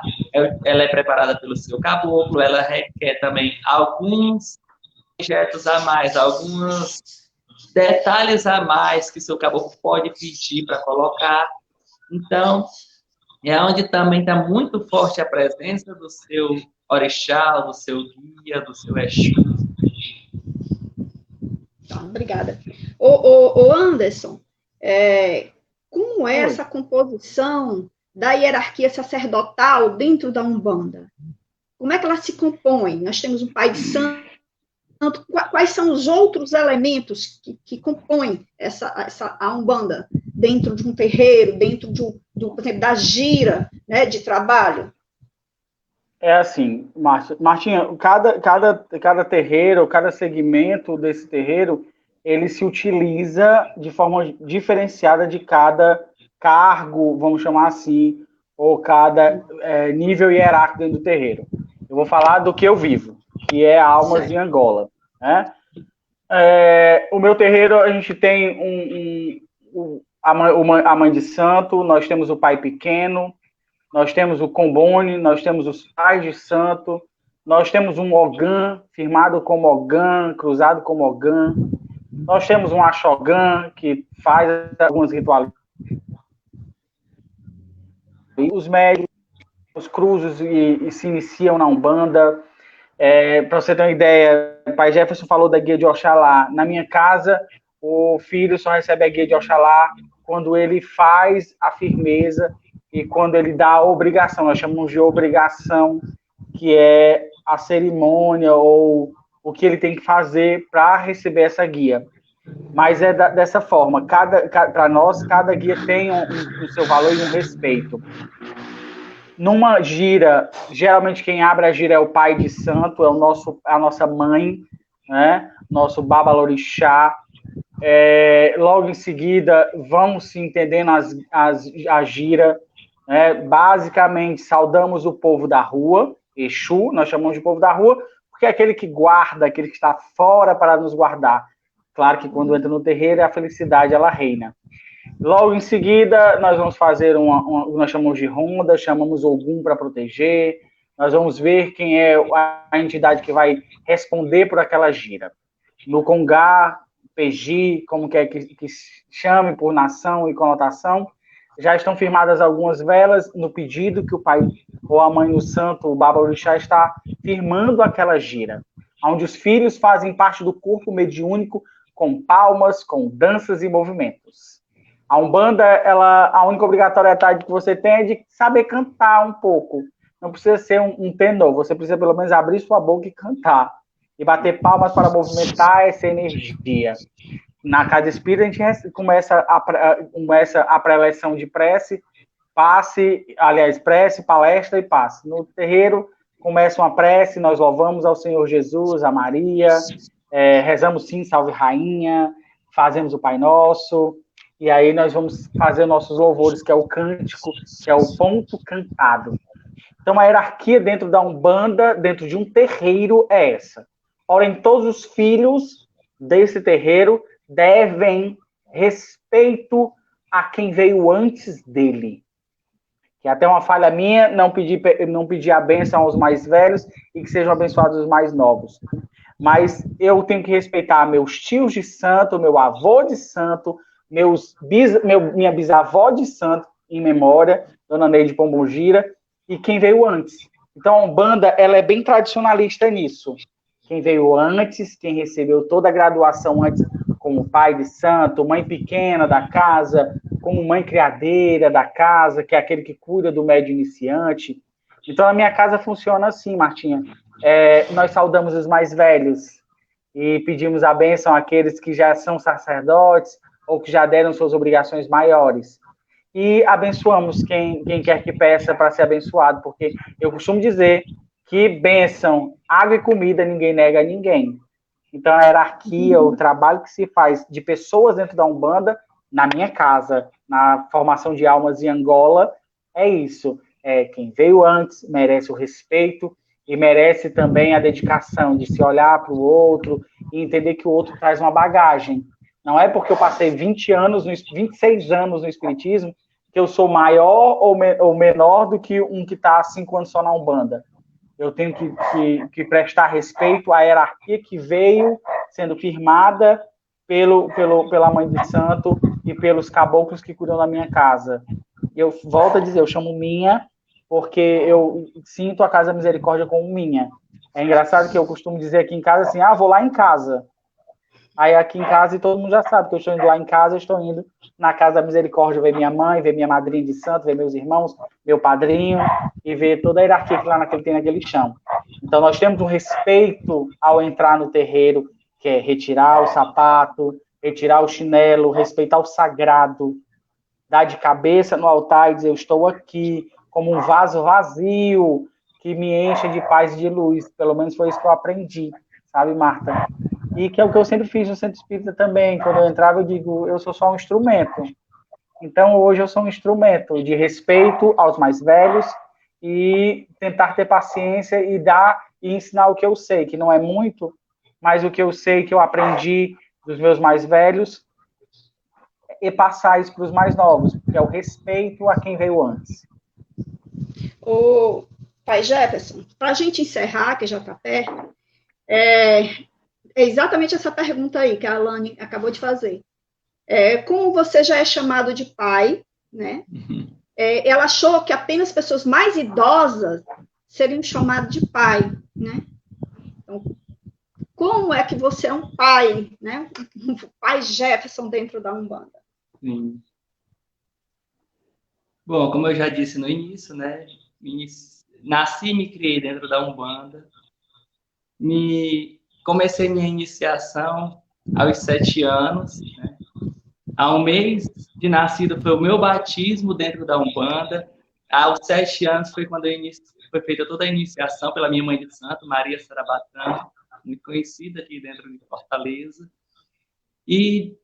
Ela é preparada pelo seu caboclo, ela requer também alguns objetos a mais, alguns detalhes a mais que o seu caboclo pode pedir para colocar. Então, é onde também está muito forte a presença do seu orixá, do seu guia, do seu Exu. Obrigada. O Anderson, como é essa composição da hierarquia sacerdotal dentro da Umbanda? Como é que ela se compõe? Nós temos um pai de santo. Quais são os outros elementos que compõem a Umbanda dentro de um terreiro, dentro por exemplo, da gira, né, de trabalho? É assim, Martinha, cada terreiro, cada segmento desse terreiro, ele se utiliza de forma diferenciada de cada cargo, vamos chamar assim, ou cada nível hierárquico dentro do terreiro. Eu vou falar do que eu vivo, que é Almas de Angola, né? O meu terreiro, a gente tem a mãe de santo, nós temos o pai pequeno, nós temos o Combone, nós temos os pais de santo, nós temos um Ogã, firmado como Ogã, cruzado como Ogã, nós temos um Axogã, que faz alguns rituais. Os médios, os cruzos e se iniciam na Umbanda. Para você ter uma ideia, o pai Jefferson falou da guia de Oxalá. Na minha casa, o filho só recebe a guia de Oxalá quando ele faz a firmeza e quando ele dá a obrigação. Nós chamamos de obrigação, que é a cerimônia ou o que ele tem que fazer para receber essa guia. Mas é dessa forma. Para nós, cada guia tem o seu valor e um respeito. Numa gira, geralmente quem abre a gira é o pai de santo, é a nossa mãe, né? Nosso babalorixá. Logo em seguida, vão se entendendo a gira. Né? Basicamente, saudamos o povo da rua, Exu, nós chamamos de povo da rua, porque é aquele que guarda, aquele que está fora para nos guardar. Claro que quando entra no terreiro, a felicidade ela reina. Logo em seguida, nós vamos fazer nós chamamos de ronda, chamamos Ogum para proteger, nós vamos ver quem é a entidade que vai responder por aquela gira. No Congá, PG, como quer que chame por nação e conotação, já estão firmadas algumas velas no pedido que o pai ou a mãe do santo, o Babalorixá, está firmando aquela gira, onde os filhos fazem parte do corpo mediúnico com palmas, com danças e movimentos. A Umbanda, a única obrigatoriedade que você tem é de saber cantar um pouco. Não precisa ser um tenor, você precisa pelo menos abrir sua boca e cantar. E bater palmas para movimentar essa energia. Na Casa Espírita, a gente começa a preleção de prece, prece, palestra e passe. No terreiro, começa uma prece, nós louvamos ao Senhor Jesus, a Maria, rezamos sim, Salve Rainha, fazemos o Pai Nosso, e aí nós vamos fazer nossos louvores, que é o cântico, que é o ponto cantado. Então, a hierarquia dentro da Umbanda, dentro de um terreiro, é essa. Porém, todos os filhos desse terreiro devem respeito a quem veio antes dele. Que até uma falha minha, não pedir a bênção aos mais velhos e que sejam abençoados os mais novos. Mas eu tenho que respeitar meus tios de santo, meu avô de santo, minha bisavó de santo, em memória, Dona Neide Pombongira, e quem veio antes. Então, a Umbanda, ela é bem tradicionalista nisso. Quem veio antes, quem recebeu toda a graduação antes, como pai de santo, mãe pequena da casa, como mãe criadeira da casa, que é aquele que cuida do médio iniciante. Então, a minha casa funciona assim, Martinha. Nós saudamos os mais velhos e pedimos a bênção àqueles que já são sacerdotes ou que já deram suas obrigações maiores. E abençoamos quem quer que peça para ser abençoado, porque eu costumo dizer que bênção, água e comida ninguém nega a ninguém. Então, a hierarquia, o trabalho que se faz de pessoas dentro da Umbanda, na minha casa, na formação de almas em Angola, é isso. Quem veio antes merece o respeito e merece também a dedicação de se olhar para o outro e entender que o outro traz uma bagagem. Não é porque eu passei 26 anos no Espiritismo que eu sou maior ou menor do que um que está há 5 anos só na Umbanda. Eu tenho que prestar respeito à hierarquia que veio sendo firmada pela Mãe de Santo e pelos caboclos que cuidam da minha casa. Eu volto a dizer, eu chamo minha, porque eu sinto a Casa Misericórdia como minha. É engraçado que eu costumo dizer aqui em casa assim, vou lá em casa. Aí aqui em casa, e todo mundo já sabe que eu estou indo lá em casa, eu estou indo na Casa da Misericórdia ver minha mãe, ver minha madrinha de santo, ver meus irmãos, meu padrinho, e ver toda a hierarquia que lá tem naquele chão. Então, nós temos um respeito ao entrar no terreiro, que é retirar o sapato, retirar o chinelo, respeitar o sagrado, dar de cabeça no altar e dizer, eu estou aqui, como um vaso vazio, que me enche de paz e de luz. Pelo menos foi isso que eu aprendi, sabe, Marta? E que é o que eu sempre fiz no Centro Espírita também. Quando eu entrava, eu digo, eu sou só um instrumento. Então, hoje eu sou um instrumento de respeito aos mais velhos e tentar ter paciência e dar e ensinar o que eu sei, que não é muito, mas o que eu sei, que eu aprendi dos meus mais velhos, e passar isso para os mais novos, que é o respeito a quem veio antes. O Pai Jefferson, para a gente encerrar, que já está perto, é exatamente essa pergunta aí que a Alane acabou de fazer. Como você já é chamado de pai, né? Ela achou que apenas pessoas mais idosas seriam chamadas de pai, né? Então, como é que você é um pai, né? Um pai Jefferson dentro da Umbanda? Sim. Bom, como eu já disse no início, né? Nasci e me criei dentro da Umbanda. Comecei minha iniciação aos 7 anos, né? Há um mês de nascido foi o meu batismo dentro da Umbanda. Aos 7 anos foi quando foi feita toda a iniciação pela minha mãe de santo, Maria Sarabatã, muito conhecida aqui dentro de Fortaleza. E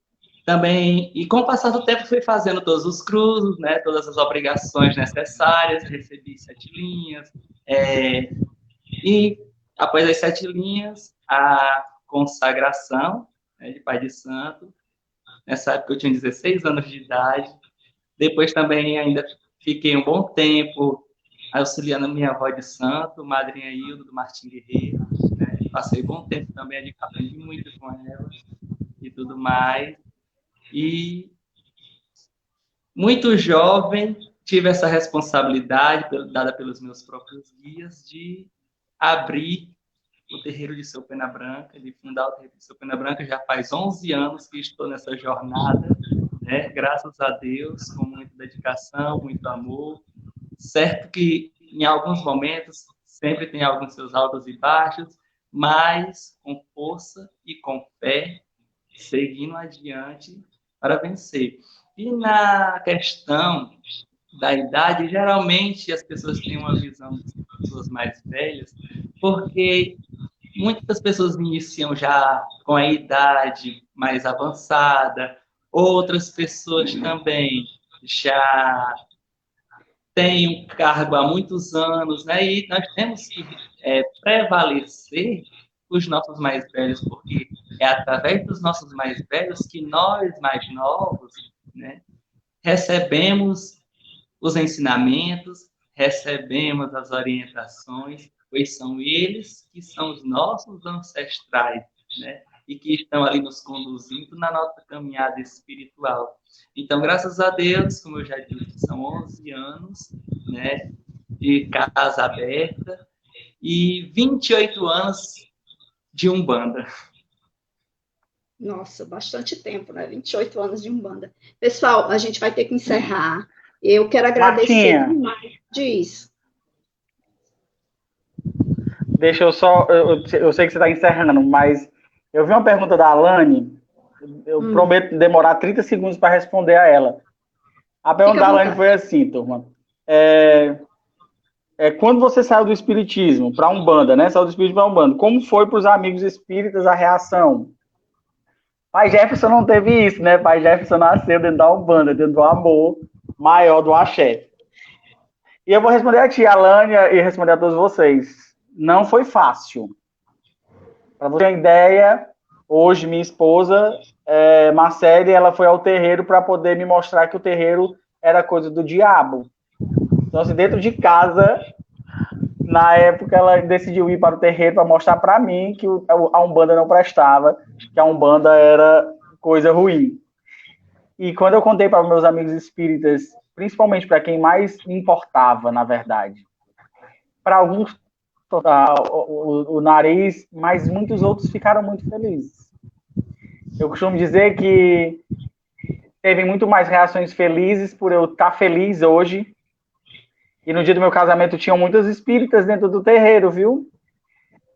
também, e com o passar do tempo, fui fazendo todos os cruzes, né, todas as obrigações necessárias, recebi 7 linhas, e após as 7 linhas, a consagração, né, de pai de santo. Nessa época eu tinha 16 anos de idade. Depois também ainda fiquei um bom tempo auxiliando a minha avó de santo, madrinha Hilda, do Martim Guerreiro, né? Passei bom tempo também, aprendi muito com ela e tudo mais. E muito jovem tive essa responsabilidade, dada pelos meus próprios guias, de abrir o terreiro de Seu Pena Branca, de fundar o terreiro de Seu Pena Branca. Já faz 11 anos que estou nessa jornada, né? Graças a Deus, com muita dedicação, muito amor. Certo que em alguns momentos sempre tem alguns seus altos e baixos, mas com força e com fé, seguindo adiante para vencer. E na questão da idade, geralmente as pessoas têm uma visão das pessoas mais velhas, porque muitas pessoas iniciam já com a idade mais avançada, outras pessoas também já têm um cargo há muitos anos, né? E nós temos que prevalecer os nossos mais velhos, porque é através dos nossos mais velhos que nós, mais novos, né, recebemos os ensinamentos, recebemos as orientações, pois são eles que são os nossos ancestrais, né? E que estão ali nos conduzindo na nossa caminhada espiritual. Então, graças a Deus, como eu já disse, são 11 anos, né, de casa aberta e 28 anos de Umbanda. Nossa, bastante tempo, né? 28 anos de Umbanda. Pessoal, a gente vai ter que encerrar. Eu quero agradecer Martinha, demais. Diz. deixa eu só. Eu sei que você está encerrando, mas eu vi uma pergunta da Alane. Eu prometo demorar 30 segundos para responder a ela. A pergunta da Alane foi assim, turma. Quando você saiu do espiritismo para Umbanda, né? Saiu do espiritismo para Umbanda, como foi para os amigos espíritas a reação? Pai Jefferson não teve isso, né? Pai Jefferson nasceu dentro da Umbanda, dentro do amor maior do axé. E eu vou responder a ti, Alane, e responder a todos vocês. Não foi fácil. Para você ter uma ideia, hoje minha esposa, Marcele, ela foi ao terreiro para poder me mostrar que o terreiro era coisa do diabo. Então, assim, dentro de casa, na época, ela decidiu ir para o terreiro para mostrar para mim que a Umbanda não prestava, que a Umbanda era coisa ruim. E quando eu contei para meus amigos espíritas, principalmente para quem mais me importava, na verdade, para alguns, o nariz, mas muitos outros ficaram muito felizes. Eu costumo dizer que teve muito mais reações felizes por eu estar feliz hoje. E no dia do meu casamento tinham muitas espíritas dentro do terreiro, viu?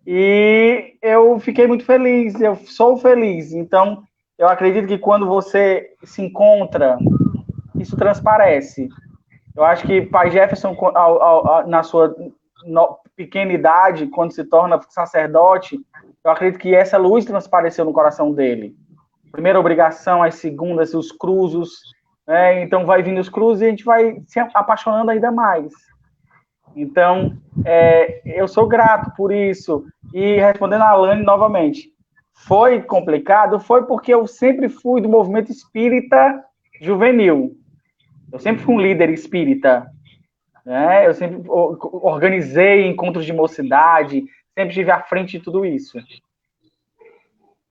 E eu fiquei muito feliz, eu sou feliz. Então, eu acredito que quando você se encontra, isso transparece. Eu acho que Pai Jefferson, na sua pequena idade, quando se torna sacerdote, eu acredito que essa luz transpareceu no coração dele. Primeira obrigação, as segundas, os cruzos, né? Então vai vindo os cruzes e a gente vai se apaixonando ainda mais. Então, eu sou grato por isso. E respondendo a Alane novamente, foi complicado? Foi porque eu sempre fui do movimento espírita juvenil. Eu sempre fui um líder espírita, né? Eu sempre organizei encontros de mocidade, sempre estive à frente de tudo isso.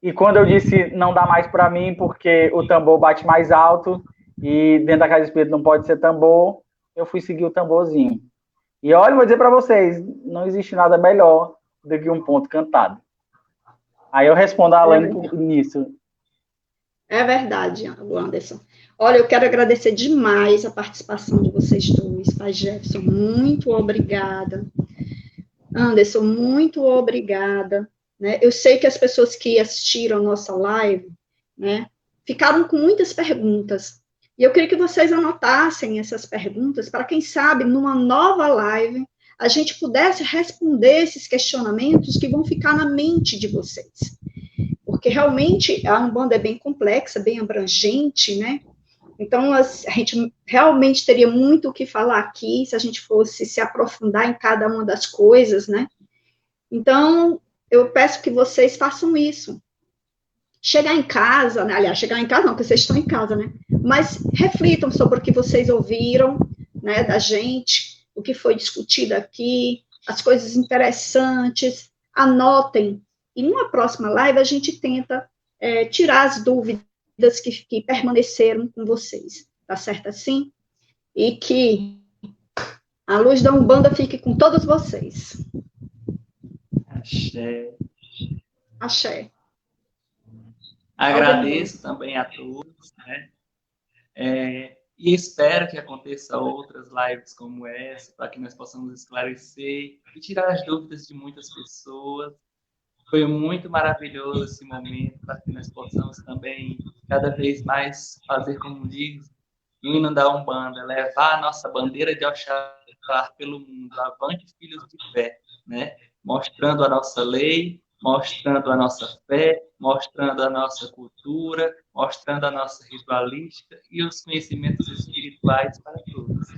E quando eu disse não dá mais para mim, porque o tambor bate mais alto e dentro da casa espírita não pode ser tambor, eu fui seguir o tamborzinho. E olha, vou dizer para vocês, não existe nada melhor do que um ponto cantado. Aí eu respondo a Alane nisso. É verdade, Anderson. Olha, eu quero agradecer demais a participação de vocês dois. Pai Jefferson, muito obrigada. Anderson, muito obrigada. Né? Eu sei que as pessoas que assistiram a nossa live, né, ficaram com muitas perguntas. E eu queria que vocês anotassem essas perguntas para, quem sabe, numa nova live, a gente pudesse responder esses questionamentos que vão ficar na mente de vocês. Porque realmente a Umbanda é bem complexa, bem abrangente, né? Então, a gente realmente teria muito o que falar aqui, se a gente fosse se aprofundar em cada uma das coisas, né? Então, eu peço que vocês façam isso. Chegar em casa, né? Aliás, chegar em casa não, porque vocês estão em casa, né? Mas reflitam sobre o que vocês ouviram, né, da gente, o que foi discutido aqui, as coisas interessantes, anotem. E numa próxima live a gente tenta tirar as dúvidas que permaneceram com vocês, tá certo assim? E que a luz da Umbanda fique com todos vocês. Axé. Axé. Agradeço também a todos, né? E espero que aconteça outras lives como essa, para que nós possamos esclarecer e tirar as dúvidas de muitas pessoas. Foi muito maravilhoso esse momento, para que nós possamos também, cada vez mais, fazer como diz o hino da Umbanda, levar a nossa bandeira de Oxalá pelo mundo, avante filhos de fé, né? Mostrando a nossa lei, mostrando a nossa fé, mostrando a nossa cultura, mostrando a nossa ritualística e os conhecimentos espirituais para todos.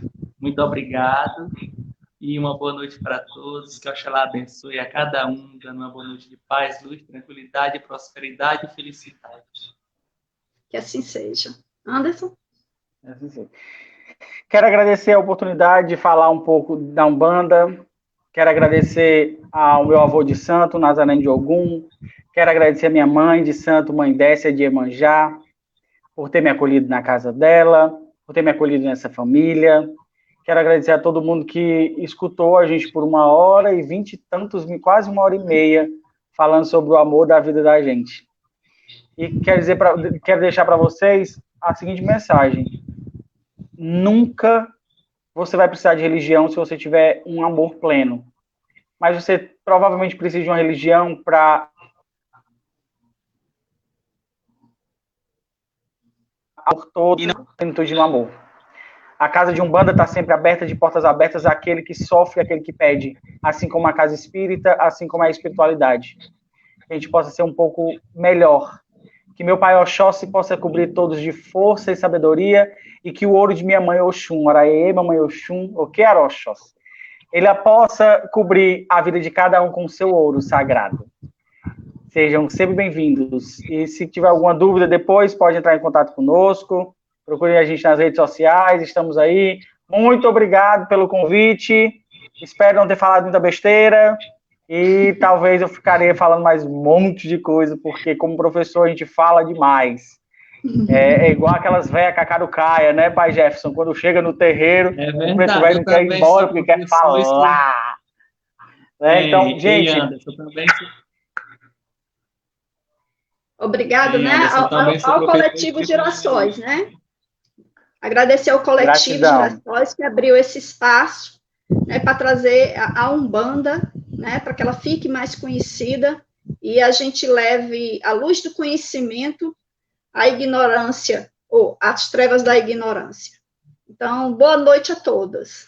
Muito obrigado e uma boa noite para todos. Que Oxalá abençoe a cada um, dando uma boa noite de paz, luz, tranquilidade, prosperidade e felicidade. Que assim seja. Anderson? Assim seja. Quero agradecer a oportunidade de falar um pouco da Umbanda. Quero agradecer ao meu avô de santo, Nazareno de Ogum. Quero agradecer a minha mãe de santo, Mãe Décia de Iemanjá, por ter me acolhido na casa dela, por ter me acolhido nessa família. Quero agradecer a todo mundo que escutou a gente por 1h20 e tantos, quase 1h30, falando sobre o amor da vida da gente. E quero deixar para vocês a seguinte mensagem: nunca você vai precisar de religião se você tiver um amor pleno. Mas você provavelmente precisa de uma religião para por todo a plenitude no amor. A casa de Umbanda está sempre aberta, de portas abertas àquele que sofre, àquele que pede, assim como a casa espírita, assim como a espiritualidade. Que a gente possa ser um pouco melhor. Que meu pai Oxóssi possa cobrir todos de força e sabedoria, e que o ouro de minha mãe Oxum, Oraê, mamãe Oxum, Oxóssi, ele possa cobrir a vida de cada um com o seu ouro sagrado. Sejam sempre bem-vindos. E se tiver alguma dúvida depois, pode entrar em contato conosco. Procurem a gente nas redes sociais, estamos aí. Muito obrigado pelo convite. Espero não ter falado muita besteira. E talvez eu ficaria falando mais um monte de coisa, porque como professor a gente fala demais. É igual aquelas velhas cacarucaia, né, pai Jefferson? Quando chega no terreiro, o preto velho não quer ir embora porque quer falar. Então, gente... Anderson, também... Obrigado, né, ao coletivo Girassóis, né? Agradecer ao coletivo Girassóis que abriu esse espaço, né, para trazer a Umbanda, né, para que ela fique mais conhecida e a gente leve a luz do conhecimento à ignorância, ou às trevas da ignorância. Então, boa noite a todas.